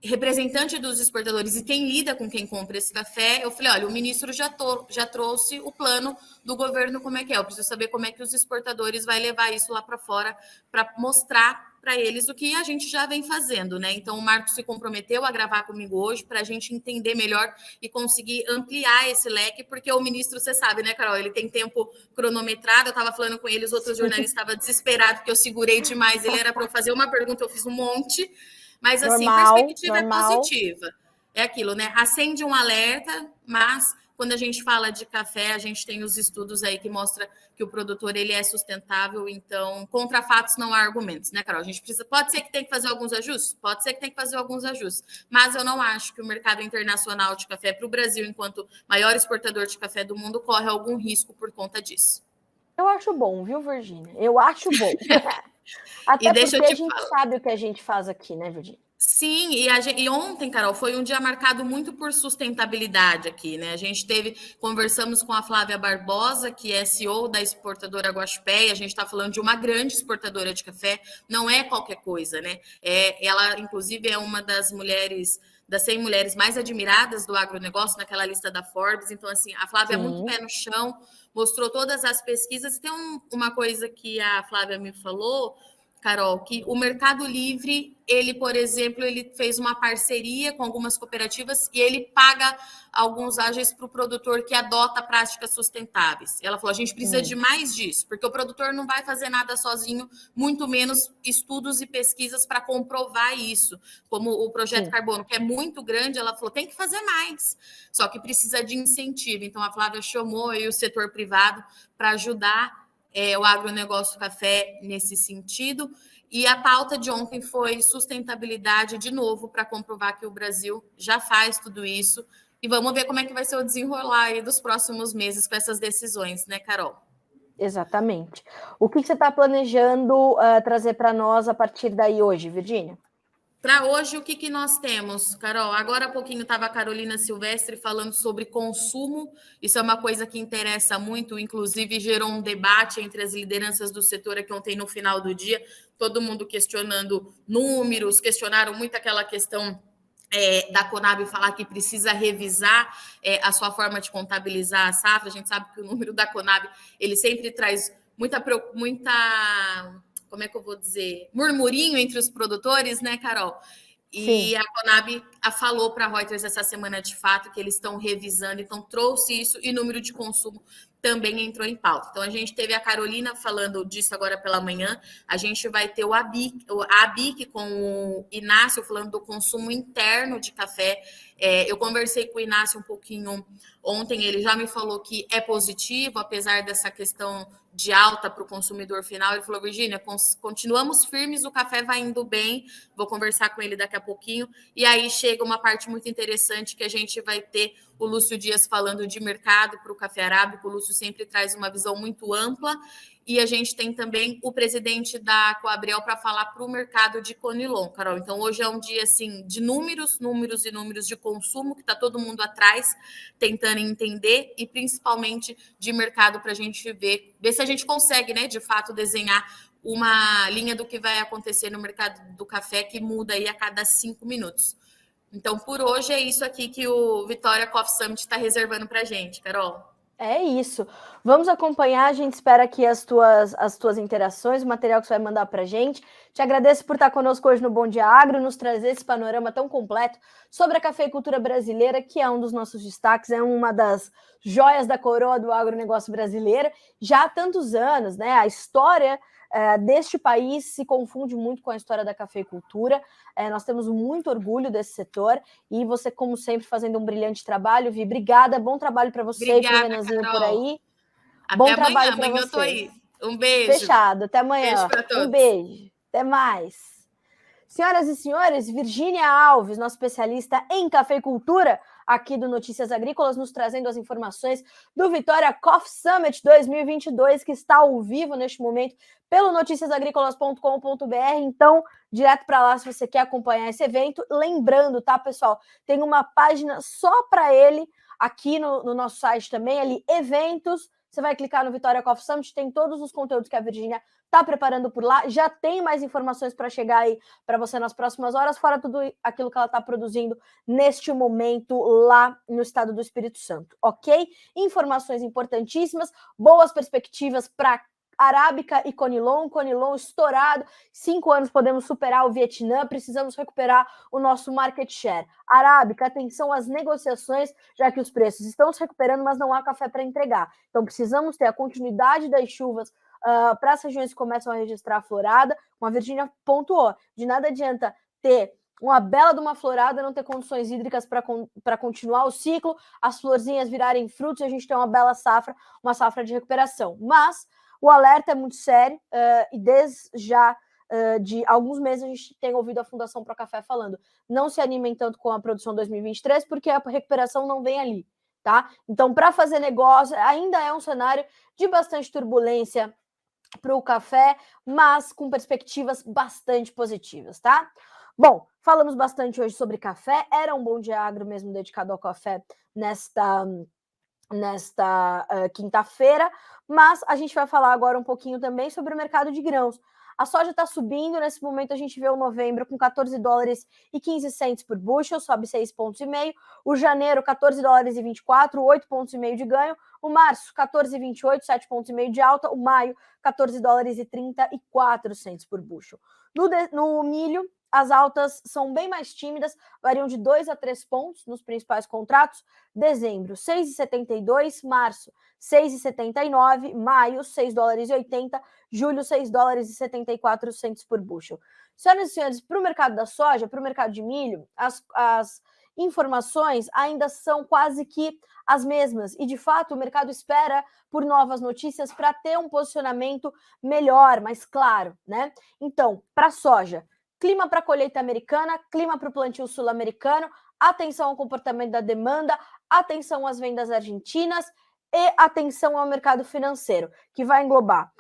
representante dos exportadores e quem lida com quem compra esse café, eu falei, olha, o ministro já trouxe o plano do governo como é que é, eu preciso saber como é que os exportadores vai levar isso lá para fora para mostrar para eles o que a gente já vem fazendo, né? Então o Marcos se comprometeu a gravar comigo hoje para a gente entender melhor e conseguir ampliar esse leque, porque o ministro, você sabe, né, Carol, ele tem tempo cronometrado, eu estava falando com ele, os outros jornalistas estavam desesperados porque eu segurei demais, ele era para eu fazer uma pergunta, eu fiz um monte. Mas, assim, perspectiva é positiva. É aquilo, né? Acende um alerta, mas quando a gente fala de café, a gente tem os estudos aí que mostram que o produtor ele é sustentável, então, contra fatos não há argumentos, né, Carol? A gente precisa. Pode ser que tenha que fazer alguns ajustes? Pode ser que tenha que fazer alguns ajustes. Mas eu não acho que o mercado internacional de café para o Brasil, enquanto maior exportador de café do mundo, corre algum risco por conta disso. Eu acho bom, viu, Virgínia? Eu acho bom. Até porque a gente sabe o que a gente faz aqui, né, Virgínia? Sim, e ontem, Carol, foi um dia marcado muito por sustentabilidade aqui, né? A gente conversamos com a Flávia Barbosa, que é CEO da exportadora Guaxupé, e a gente está falando de uma grande exportadora de café, não é qualquer coisa, né? Ela, inclusive, é uma das 100 mulheres mais admiradas do agronegócio, naquela lista da Forbes. Então, assim, a Flávia é muito pé no chão, mostrou todas as pesquisas. E tem uma coisa que a Flávia me falou, Carol, que o Mercado Livre, ele, por exemplo, ele fez uma parceria com algumas cooperativas e ele paga alguns ágeis para o produtor que adota práticas sustentáveis. Ela falou, a gente precisa de mais disso, porque o produtor não vai fazer nada sozinho, muito menos estudos e pesquisas para comprovar isso. Como o Projeto Carbono, que é muito grande, ela falou, tem que fazer mais, só que precisa de incentivo. Então, a Flávia chamou aí o setor privado para ajudar o agronegócio café nesse sentido. E a pauta de ontem foi sustentabilidade, de novo, para comprovar que o Brasil já faz tudo isso. E vamos ver como é que vai ser o desenrolar aí dos próximos meses com essas decisões, né, Carol? Exatamente. O que você está planejando trazer para nós a partir daí hoje, Virgínia? Para hoje, o que nós temos, Carol? Agora há pouquinho estava a Carolina Silvestre falando sobre consumo. Isso é uma coisa que interessa muito, inclusive gerou um debate entre as lideranças do setor aqui ontem no final do dia. Todo mundo questionando números, questionaram muito aquela questão da Conab falar que precisa revisar a sua forma de contabilizar a safra. A gente sabe que o número da Conab ele sempre traz muita como é que eu vou dizer, murmurinho entre os produtores, né, Carol? E a Conab falou para a Reuters essa semana, de fato, que eles estão revisando, então trouxe isso, e número de consumo também entrou em pauta. Então, a gente teve a Carolina falando disso agora pela manhã, a gente vai ter a ABIC com o Inácio falando do consumo interno de café. Eu conversei com o Inácio um pouquinho ontem, ele já me falou que é positivo, apesar dessa questão de alta para o consumidor final. Ele falou, Virgínia, continuamos firmes, o café vai indo bem, vou conversar com ele daqui a pouquinho, e aí chega uma parte muito interessante que a gente vai ter o Lúcio Dias falando de mercado para o café arábico. O Lúcio sempre traz uma visão muito ampla, e a gente tem também o presidente da Coabriel para falar para o mercado de Conilon, Carol. Então, hoje é um dia assim de números e números de consumo, que está todo mundo atrás, tentando entender, e principalmente de mercado para a gente ver se a gente consegue, né, de fato, desenhar uma linha do que vai acontecer no mercado do café, que muda aí a cada 5 minutos. Então, por hoje, é isso aqui que o Vitória Coffee Summit está reservando para a gente, Carol. É isso. Vamos acompanhar, a gente espera aqui as tuas interações, o material que você vai mandar para a gente. Te agradeço por estar conosco hoje no Bom Dia Agro, nos trazer esse panorama tão completo sobre a cafeicultura brasileira, que é um dos nossos destaques, é uma das joias da coroa do agronegócio brasileiro, já há tantos anos, né? A história deste país se confunde muito com a história da cafeicultura. Nós temos muito orgulho desse setor e você, como sempre, fazendo um brilhante trabalho. Vi, obrigada, bom trabalho para você e para o Renanzinho por aí. Até bom amanhã, trabalho para você. Eu tô aí. Um beijo. Fechado, até amanhã. Beijo para todos. Um beijo, até mais. Senhoras e senhores, Virgínia Alves, nossa especialista em cafeicultura, aqui do Notícias Agrícolas, nos trazendo as informações do Vitória Coffee Summit 2022, que está ao vivo neste momento pelo noticiasagricolas.com.br. Então, direto para lá, se você quer acompanhar esse evento. Lembrando, tá, pessoal? Tem uma página só para ele aqui no nosso site também, ali, eventos, você vai clicar no Vitória Coffee Summit, tem todos os conteúdos que a Virgínia está preparando por lá, já tem mais informações para chegar aí para você nas próximas horas, fora tudo aquilo que ela está produzindo neste momento lá no estado do Espírito Santo, ok? Informações importantíssimas, boas perspectivas para Arábica e Conilon estourado, 5 anos podemos superar o Vietnã, precisamos recuperar o nosso market share. Arábica, atenção às negociações, já que os preços estão se recuperando, mas não há café para entregar. Então precisamos ter a continuidade das chuvas para as regiões que começam a registrar a florada. Como a Virgínia pontuou, de nada adianta ter uma bela de uma florada, não ter condições hídricas para continuar o ciclo, as florzinhas virarem frutos e a gente ter uma bela safra, uma safra de recuperação. Mas o alerta é muito sério e desde já de alguns meses a gente tem ouvido a Fundação Pro Café falando, não se animem tanto com a produção 2023 porque a recuperação não vem ali, tá? Então, para fazer negócio, ainda é um cenário de bastante turbulência para o café, mas com perspectivas bastante positivas, tá? Bom, falamos bastante hoje sobre café, era um Bom Dia Agro mesmo dedicado ao café nesta quinta-feira, mas a gente vai falar agora um pouquinho também sobre o mercado de grãos. A soja está subindo, nesse momento a gente vê o novembro com 14 dólares e 15 cents por bushel, sobe 6,5 pontos. O janeiro, 14 dólares e 24, 8,5 pontos de ganho. O março, 14,28, 7,5 pontos de alta. O maio, 14 dólares e 34 cents por bushel. No milho, as altas são bem mais tímidas, variam de 2 a 3 pontos nos principais contratos. Dezembro, 6,72, março, 6,79, maio, 6 dólares e 80, julho, 6 dólares e 74 centos por bushel. Senhoras e senhores, para o mercado da soja, para o mercado de milho, as informações ainda são quase que as mesmas. E, de fato, o mercado espera por novas notícias para ter um posicionamento melhor, mais claro, né? Então, para a soja, clima para a colheita americana, clima para o plantio sul-americano, atenção ao comportamento da demanda, atenção às vendas argentinas e atenção ao mercado financeiro, que vai englobar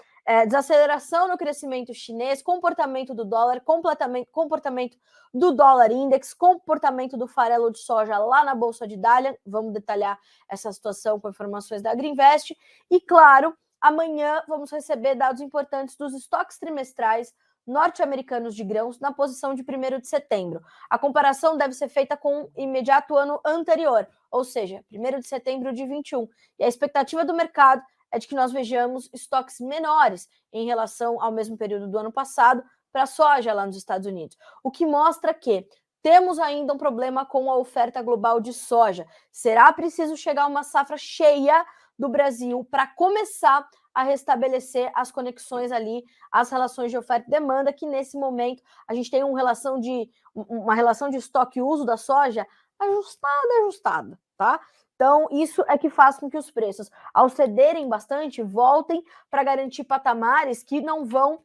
desaceleração no crescimento chinês, comportamento do dólar, comportamento do dólar index, comportamento do farelo de soja lá na Bolsa de Dalian. Vamos detalhar essa situação com informações da Agriinvest. E, claro, amanhã vamos receber dados importantes dos estoques trimestrais norte-americanos de grãos na posição de 1º de setembro. A comparação deve ser feita com o imediato ano anterior, ou seja, 1º de setembro de 21. E a expectativa do mercado é de que nós vejamos estoques menores em relação ao mesmo período do ano passado para a soja lá nos Estados Unidos, o que mostra que temos ainda um problema com a oferta global de soja. Será preciso chegar a uma safra cheia do Brasil para começar a restabelecer as conexões ali, as relações de oferta e demanda, que nesse momento a gente tem uma relação de estoque e uso da soja ajustada, tá? Então, isso é que faz com que os preços, ao cederem bastante, voltem para garantir patamares que não vão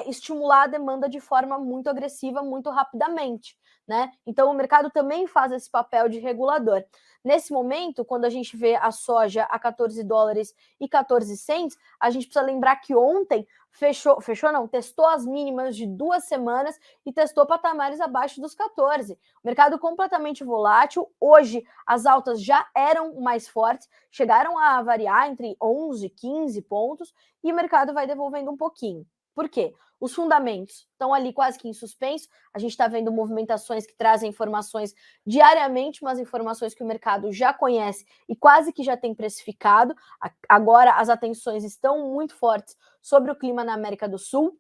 estimular a demanda de forma muito agressiva, muito rapidamente, né? Então, o mercado também faz esse papel de regulador. Nesse momento, quando a gente vê a soja a 14 dólares e 14 cents, a gente precisa lembrar que ontem testou as mínimas de 2 semanas e testou patamares abaixo dos 14. O mercado completamente volátil. Hoje, as altas já eram mais fortes, chegaram a variar entre 11 e 15 pontos e o mercado vai devolvendo um pouquinho. Por quê? Os fundamentos estão ali quase que em suspenso. A gente está vendo movimentações que trazem informações diariamente, mas informações que o mercado já conhece e quase que já tem precificado. Agora as atenções estão muito fortes sobre o clima na América do Sul.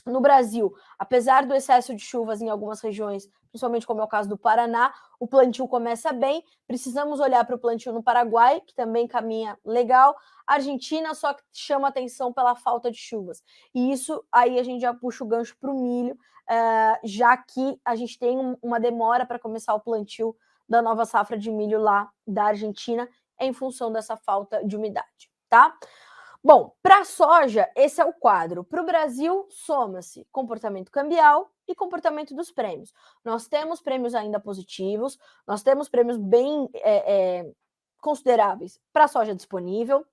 No Brasil, apesar do excesso de chuvas em algumas regiões, principalmente como é o caso do Paraná, o plantio começa bem. Precisamos olhar para o plantio no Paraguai, que também caminha legal. A Argentina só chama atenção pela falta de chuvas. E isso aí a gente já puxa o gancho para o milho, já que a gente tem uma demora para começar o plantio da nova safra de milho lá da Argentina, em função dessa falta de umidade, tá? Bom, para a soja, esse é o quadro. Para o Brasil, soma-se comportamento cambial e comportamento dos prêmios. Nós temos prêmios ainda positivos, nós temos prêmios bem consideráveis para a soja disponível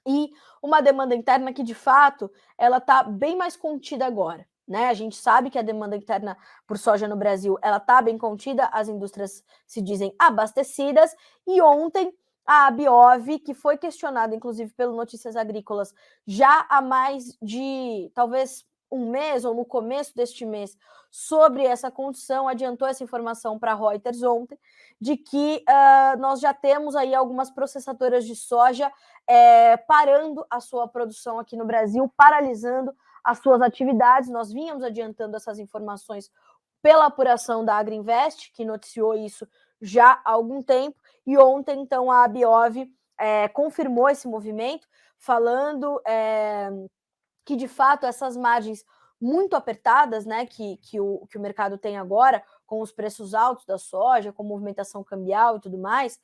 e uma demanda interna que, de fato, ela está bem mais contida agora, né? A gente sabe que a demanda interna por soja no Brasil ela está bem contida, as indústrias se dizem abastecidas e ontem a Abiov, que foi questionada, inclusive, pelo Notícias Agrícolas, já há mais de, talvez, um mês, ou no começo deste mês, sobre essa condição, adiantou essa informação para a Reuters ontem, de que nós já temos aí algumas processadoras de soja parando a sua produção aqui no Brasil, paralisando as suas atividades. Nós vínhamos adiantando essas informações pela apuração da Agriinvest, que noticiou isso já há algum tempo, e ontem, então, a Abiov confirmou esse movimento, falando que, de fato, essas margens muito apertadas, né, que o mercado tem agora, com os preços altos da soja, com movimentação cambial e tudo mais,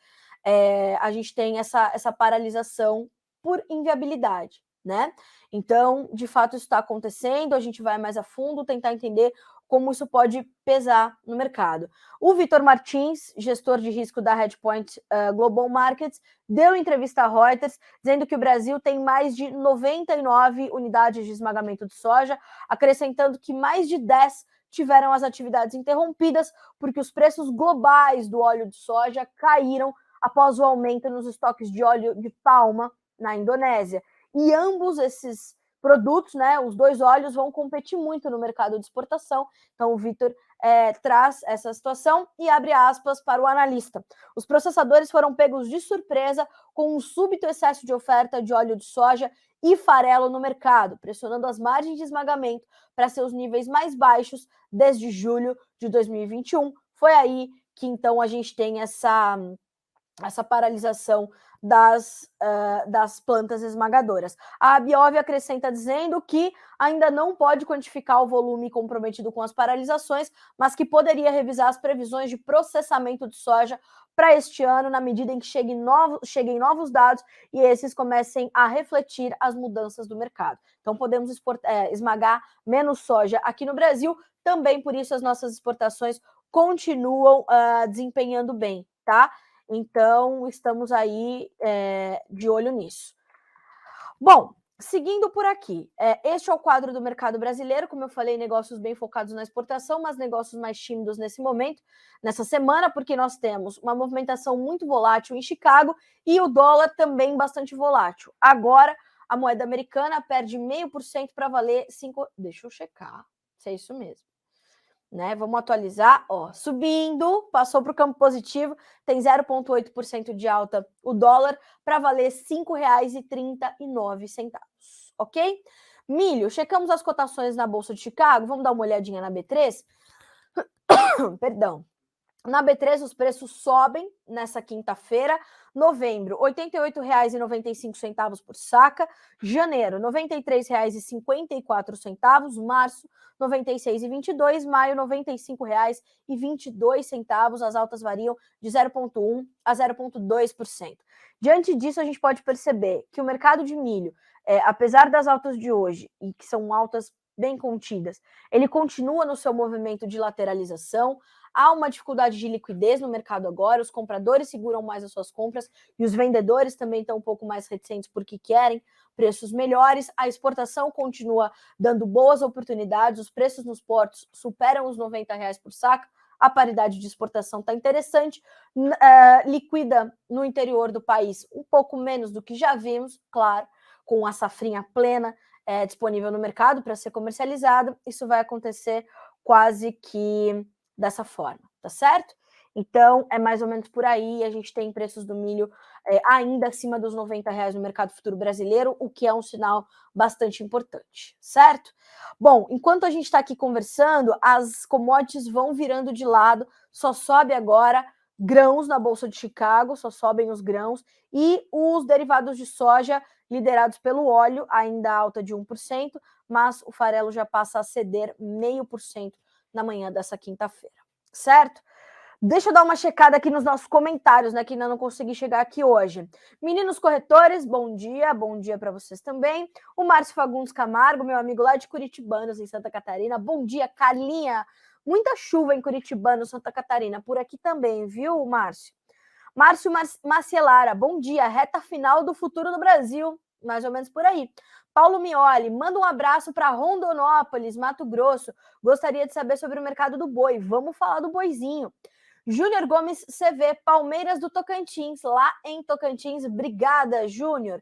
a gente tem essa paralisação por inviabilidade, né? Então, de fato, isso está acontecendo, a gente vai mais a fundo tentar entender como isso pode pesar no mercado. O Vitor Martins, gestor de risco da Hedgepoint Global Markets, deu entrevista à Reuters, dizendo que o Brasil tem mais de 99 unidades de esmagamento de soja, acrescentando que mais de 10 tiveram as atividades interrompidas porque os preços globais do óleo de soja caíram após o aumento nos estoques de óleo de palma na Indonésia. E ambos esses produtos, né, os dois óleos, vão competir muito no mercado de exportação. Então, o Vitor traz essa situação e abre aspas para o analista. Os processadores foram pegos de surpresa com um súbito excesso de oferta de óleo de soja e farelo no mercado, pressionando as margens de esmagamento para seus níveis mais baixos desde julho de 2021. Foi aí que, então, a gente tem essa paralisação das plantas esmagadoras. A Abiov acrescenta dizendo que ainda não pode quantificar o volume comprometido com as paralisações, mas que poderia revisar as previsões de processamento de soja para este ano, na medida em que cheguem novos dados e esses comecem a refletir as mudanças do mercado. Então, podemos esmagar menos soja aqui no Brasil, também por isso as nossas exportações continuam desempenhando bem, tá? Então, estamos aí de olho nisso. Bom, seguindo por aqui, este é o quadro do mercado brasileiro. Como eu falei, negócios bem focados na exportação, mas negócios mais tímidos nesse momento, nessa semana, porque nós temos uma movimentação muito volátil em Chicago e o dólar também bastante volátil. Agora, a moeda americana perde 0,5% para valer 5... Deixa eu checar se é isso mesmo. Né? Vamos atualizar, ó, subindo, passou para o campo positivo, tem 0,8% de alta o dólar para valer R$ 5,39, ok? Milho, checamos as cotações na Bolsa de Chicago, vamos dar uma olhadinha na B3? Perdão. Na B3, os preços sobem nessa quinta-feira. Novembro, R$ 88,95 por saca. Janeiro, R$ 93,54. Março, R$ 96,22. Maio, R$ 95,22. As altas variam de 0,1% a 0,2%. Diante disso, a gente pode perceber que o mercado de milho, apesar das altas de hoje, e que são altas bem contidas, ele continua no seu movimento de lateralização. Há uma dificuldade de liquidez no mercado agora, os compradores seguram mais as suas compras e os vendedores também estão um pouco mais reticentes porque querem preços melhores. A exportação continua dando boas oportunidades, os preços nos portos superam os R$ 90 por saca, a paridade de exportação está interessante, liquida no interior do país um pouco menos do que já vimos, claro, com a safrinha plena disponível no mercado para ser comercializada. Isso vai acontecer quase que dessa forma, tá certo? Então, é mais ou menos por aí. A gente tem preços do milho ainda acima dos R$ 90 no mercado futuro brasileiro, o que é um sinal bastante importante, certo? Bom, enquanto a gente está aqui conversando, as commodities vão virando de lado, só sobe agora grãos na Bolsa de Chicago, só sobem os grãos, e os derivados de soja liderados pelo óleo, ainda alta de 1%, mas o farelo já passa a ceder 0,5% na manhã dessa quinta-feira, certo? Deixa eu dar uma checada aqui nos nossos comentários, né, que ainda não consegui chegar aqui hoje. Meninos corretores, bom dia para vocês também. O Márcio Fagundes Camargo, meu amigo lá de Curitibanos, em Santa Catarina. Bom dia, Carlinha. Muita chuva em Curitibano, Santa Catarina, por aqui também, viu, Márcio? Márcio Macielara, bom dia, reta final do futuro do Brasil, mais ou menos por aí. Paulo Mioli, manda um abraço para Rondonópolis, Mato Grosso. Gostaria de saber sobre o mercado do boi. Vamos falar do boizinho. Júnior Gomes CV, Palmeiras do Tocantins, lá em Tocantins. Obrigada, Júnior.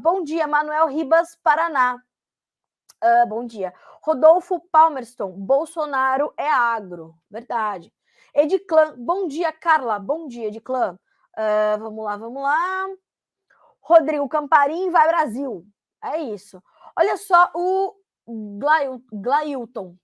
Bom dia, Manuel Ribas, Paraná. Bom dia. Rodolfo Palmerston, Bolsonaro é agro. Verdade. Ediclã, bom dia, Carla. Bom dia, Ediclã. Vamos lá. Rodrigo Camparim, vai Brasil. É isso. Olha só o Glailton.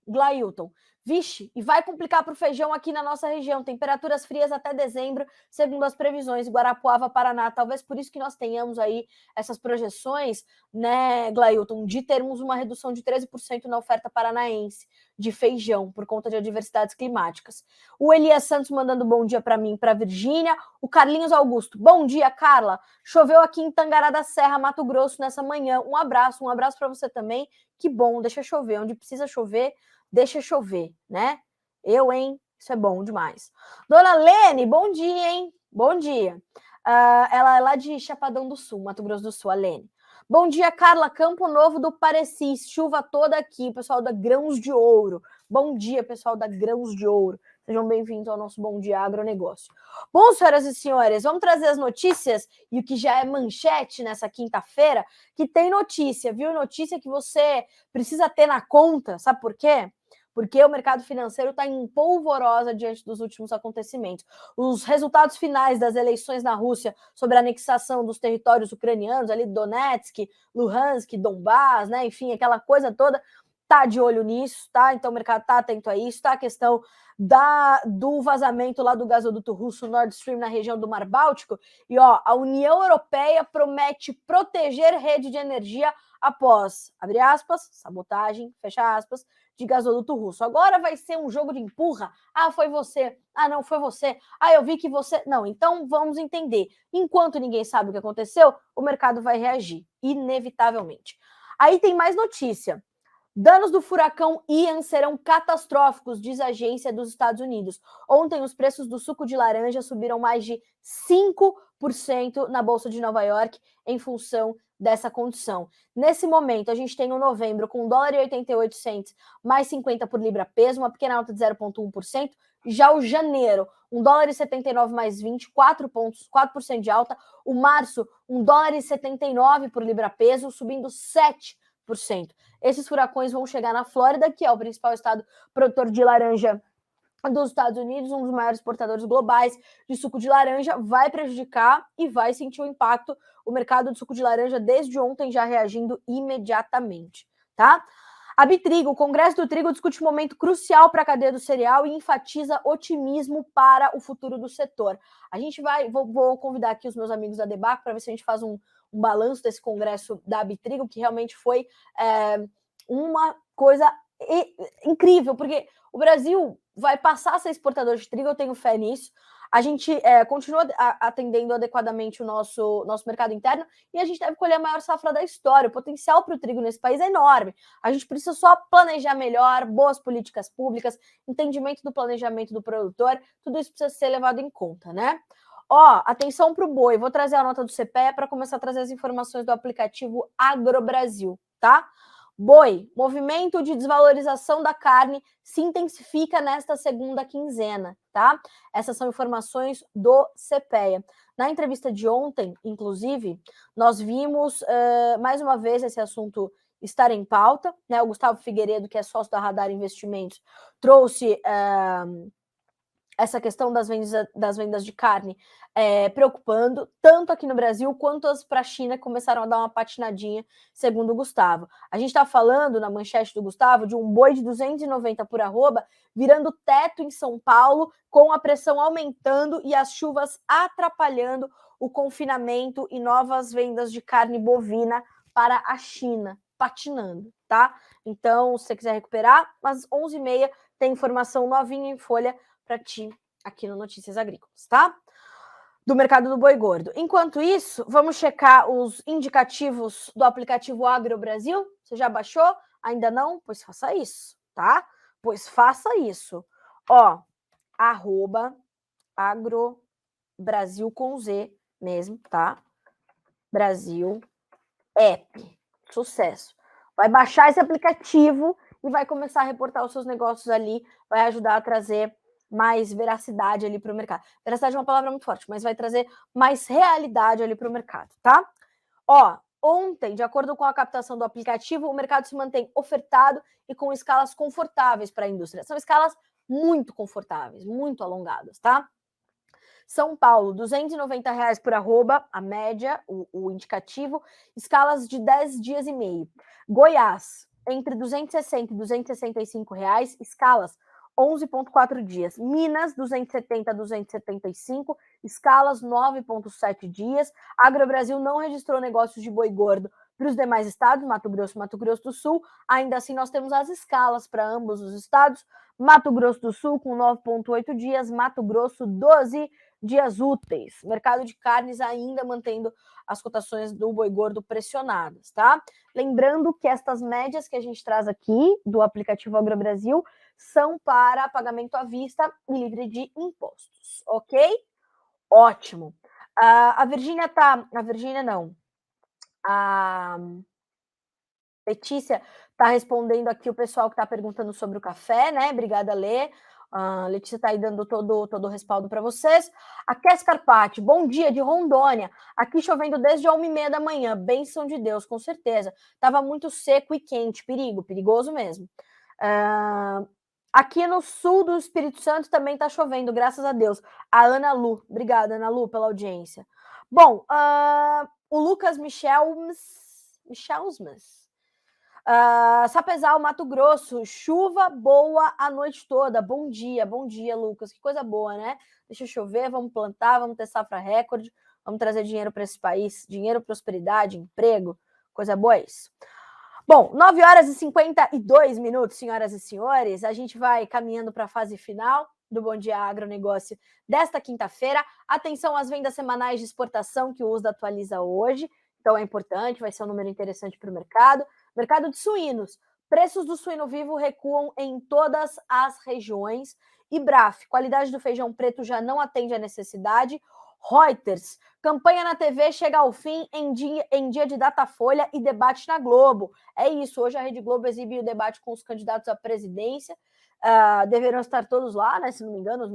Vixe, e vai complicar para o feijão aqui na nossa região. Temperaturas frias até dezembro, segundo as previsões. Guarapuava, Paraná. Talvez por isso que nós tenhamos aí essas projeções, né, Glailton, de termos uma redução de 13% na oferta paranaense de feijão, por conta de adversidades climáticas. O Elias Santos mandando bom dia para mim, para Virgínia. O Carlinhos Augusto. Bom dia, Carla. Choveu aqui em Tangará da Serra, Mato Grosso, nessa manhã. Um abraço para você também. Que bom, deixa chover. Onde precisa chover, deixa chover, né? Isso é bom demais. Dona Lene, bom dia, hein? Bom dia. Ela é lá de Chapadão do Sul, Mato Grosso do Sul, a Lene. Bom dia, Carla. Campo Novo do Parecis, chuva toda aqui, pessoal da Grãos de Ouro. Bom dia, pessoal da Grãos de Ouro. Sejam bem-vindos ao nosso Bom Dia Agronegócio. Bom, senhoras e senhores, vamos trazer as notícias e o que já é manchete nessa quinta-feira, que tem notícia, viu? Notícia que você precisa ter na conta, sabe por quê? Porque o mercado financeiro está em polvorosa diante dos últimos acontecimentos. Os resultados finais das eleições na Rússia sobre a anexação dos territórios ucranianos, ali Donetsk, Luhansk, Donbás, né? Enfim, aquela coisa toda, tá de olho nisso, tá? Então o mercado tá atento a isso, tá? A questão do vazamento lá do gasoduto russo Nord Stream na região do Mar Báltico. E ó, a União Europeia promete proteger rede de energia após, abre aspas, sabotagem, fecha aspas, de gasoduto russo. Agora vai ser um jogo de empurra. Ah, foi você. Ah, não, foi você. Ah, eu vi que você... Não, então vamos entender. Enquanto ninguém sabe o que aconteceu, o mercado vai reagir, inevitavelmente. Aí tem mais notícia. Danos do furacão Ian serão catastróficos, diz a agência dos Estados Unidos. Ontem, os preços do suco de laranja subiram mais de 5% na Bolsa de Nova York em função dessa condição. Nesse momento, a gente tem o novembro com $1,88 mais 50 por libra peso, uma pequena alta de 0,1%. Já o janeiro, $1,79 mais 20, 4% de alta. O março, $1,79 por libra peso, subindo 7%. Esses furacões vão chegar na Flórida, que é o principal estado produtor de laranja dos Estados Unidos, um dos maiores exportadores globais de suco de laranja, vai prejudicar e vai sentir o impacto. O mercado de suco de laranja desde ontem já reagindo imediatamente, tá? A Bitrigo, o Congresso do Trigo discute um momento crucial para a cadeia do cereal e enfatiza otimismo para o futuro do setor. A gente vou convidar aqui os meus amigos da Debaco para ver se a gente faz um balanço desse congresso da Bitrigo, que realmente foi uma coisa incrível, porque o Brasil vai passar a ser exportador de trigo, eu tenho fé nisso. A gente continua atendendo adequadamente o nosso mercado interno e a gente deve colher a maior safra da história. O potencial para o trigo nesse país é enorme. A gente precisa só planejar melhor, boas políticas públicas, entendimento do planejamento do produtor, tudo isso precisa ser levado em conta, né? Ó, atenção para o boi, vou trazer a nota do CPE para começar a trazer as informações do aplicativo AgroBrasil, tá? Boi, movimento de desvalorização da carne se intensifica nesta segunda quinzena, tá? Essas são informações do CPEA. Na entrevista de ontem, inclusive, nós vimos mais uma vez esse assunto estar em pauta, né? O Gustavo Figueiredo, que é sócio da Radar Investimentos, trouxe essa questão das vendas de carne preocupando, tanto aqui no Brasil quanto as para a China, que começaram a dar uma patinadinha, segundo o Gustavo. A gente está falando, na manchete do Gustavo, de um boi de 290 por arroba virando teto em São Paulo, com a pressão aumentando e as chuvas atrapalhando o confinamento e novas vendas de carne bovina para a China, patinando, tá? Então, se você quiser recuperar, às 11h30 tem informação novinha em folha para ti aqui no Notícias Agrícolas, tá? Do mercado do boi gordo. Enquanto isso, vamos checar os indicativos do aplicativo AgroBrasil. Você já baixou? Ainda não? Pois faça isso, tá? Pois faça isso. Ó, @AgroBrasil com Z mesmo, tá? Brasil App. Sucesso. Vai baixar esse aplicativo e vai começar a reportar os seus negócios ali, vai ajudar a trazer mais veracidade ali para o mercado. Veracidade é uma palavra muito forte, mas vai trazer mais realidade ali para o mercado, tá? Ó, ontem, de acordo com a captação do aplicativo, o mercado se mantém ofertado e com escalas confortáveis para a indústria. São escalas muito confortáveis, muito alongadas, tá? São Paulo, R$ 290 por arroba, a média, o indicativo, escalas de 10 dias e meio. Goiás, entre 260 e 265 reais, escalas 11,4 dias. Minas, 270 a 275, escalas 9,7 dias. AgroBrasil não registrou negócios de boi gordo para os demais estados, Mato Grosso e Mato Grosso do Sul. Ainda assim, nós temos as escalas para ambos os estados. Mato Grosso do Sul com 9,8 dias, Mato Grosso 12 dias úteis. Mercado de carnes ainda mantendo as cotações do boi gordo pressionadas, tá? Lembrando que estas médias que a gente traz aqui do aplicativo AgroBrasil são para pagamento à vista e livre de impostos, ok? Ótimo. A Virgínia a Letícia está respondendo aqui o pessoal que está perguntando sobre o café, né? Obrigada, Lê. A Letícia está aí dando todo o respaldo para vocês. A Kes Carpati, bom dia, de Rondônia. Aqui chovendo desde a 1h30 da manhã. Bênção de Deus, com certeza. Estava muito seco e quente, perigoso mesmo. Aqui no sul do Espírito Santo também está chovendo, graças a Deus. A Ana Lu, obrigada, Ana Lu, pela audiência. Bom, o Lucas Michelsmas. Sapezal, Mato Grosso, chuva boa a noite toda. Bom dia, Lucas. Que coisa boa, né? Deixa chover, vamos plantar, vamos ter safra recorde, vamos trazer dinheiro para esse país, dinheiro, prosperidade, emprego, coisa boa é isso. Bom, 9h52, senhoras e senhores, a gente vai caminhando para a fase final do Bom Dia Agronegócio desta quinta-feira. Atenção às vendas semanais de exportação que o USDA atualiza hoje, então é importante, vai ser um número interessante para o mercado. Mercado de suínos, preços do suíno vivo recuam em todas as regiões. IBRAF, qualidade do feijão preto já não atende à necessidade. Reuters, campanha na TV chega ao fim em dia de Datafolha e debate na Globo. É isso, hoje a Rede Globo exibe o debate com os candidatos à presidência. Deverão estar todos lá, né, se não me engano, os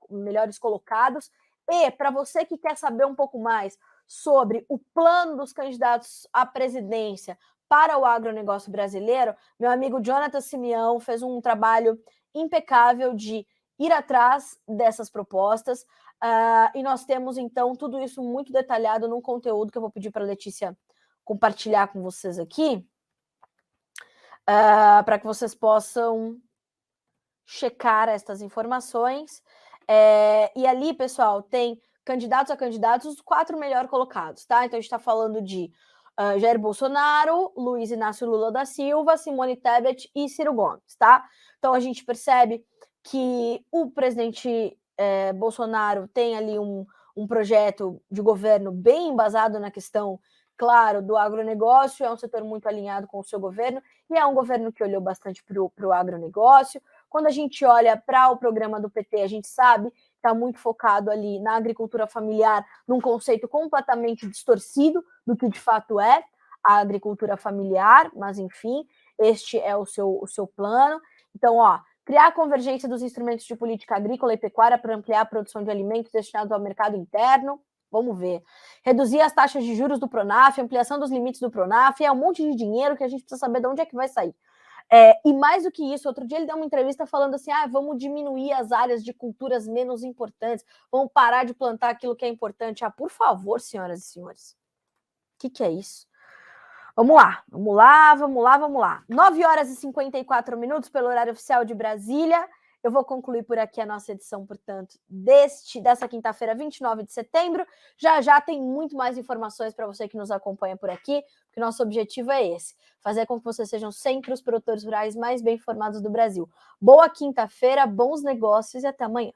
melhores colocados. E para você que quer saber um pouco mais sobre o plano dos candidatos à presidência para o agronegócio brasileiro, meu amigo Jonathan Simeão fez um trabalho impecável de ir atrás dessas propostas, e nós temos, então, tudo isso muito detalhado num conteúdo que eu vou pedir para a Letícia compartilhar com vocês aqui, para que vocês possam checar estas informações. E ali, pessoal, tem candidatos a candidatos, os 4 melhor colocados, tá? Então, a gente está falando de Jair Bolsonaro, Luiz Inácio Lula da Silva, Simone Tebet e Ciro Gomes, tá? Então, a gente percebe que o presidente Bolsonaro tem ali um projeto de governo bem embasado na questão, claro, do agronegócio, é um setor muito alinhado com o seu governo, e é um governo que olhou bastante para o agronegócio. Quando a gente olha para o programa do PT, a gente sabe que está muito focado ali na agricultura familiar, num conceito completamente distorcido do que de fato é a agricultura familiar, mas enfim, este é o seu plano. Então, criar a convergência dos instrumentos de política agrícola e pecuária para ampliar a produção de alimentos destinados ao mercado interno. Vamos ver. Reduzir as taxas de juros do Pronaf, ampliação dos limites do Pronaf, é um monte de dinheiro que a gente precisa saber de onde é que vai sair. E mais do que isso, outro dia ele deu uma entrevista falando assim, vamos diminuir as áreas de culturas menos importantes, vamos parar de plantar aquilo que é importante. Por favor, senhoras e senhores. O que é isso? Vamos lá. 9h54 pelo horário oficial de Brasília. Eu vou concluir por aqui a nossa edição, portanto, dessa quinta-feira, 29 de setembro. Já tem muito mais informações para você que nos acompanha por aqui, porque nosso objetivo é esse, fazer com que vocês sejam sempre os produtores rurais mais bem informados do Brasil. Boa quinta-feira, bons negócios e até amanhã.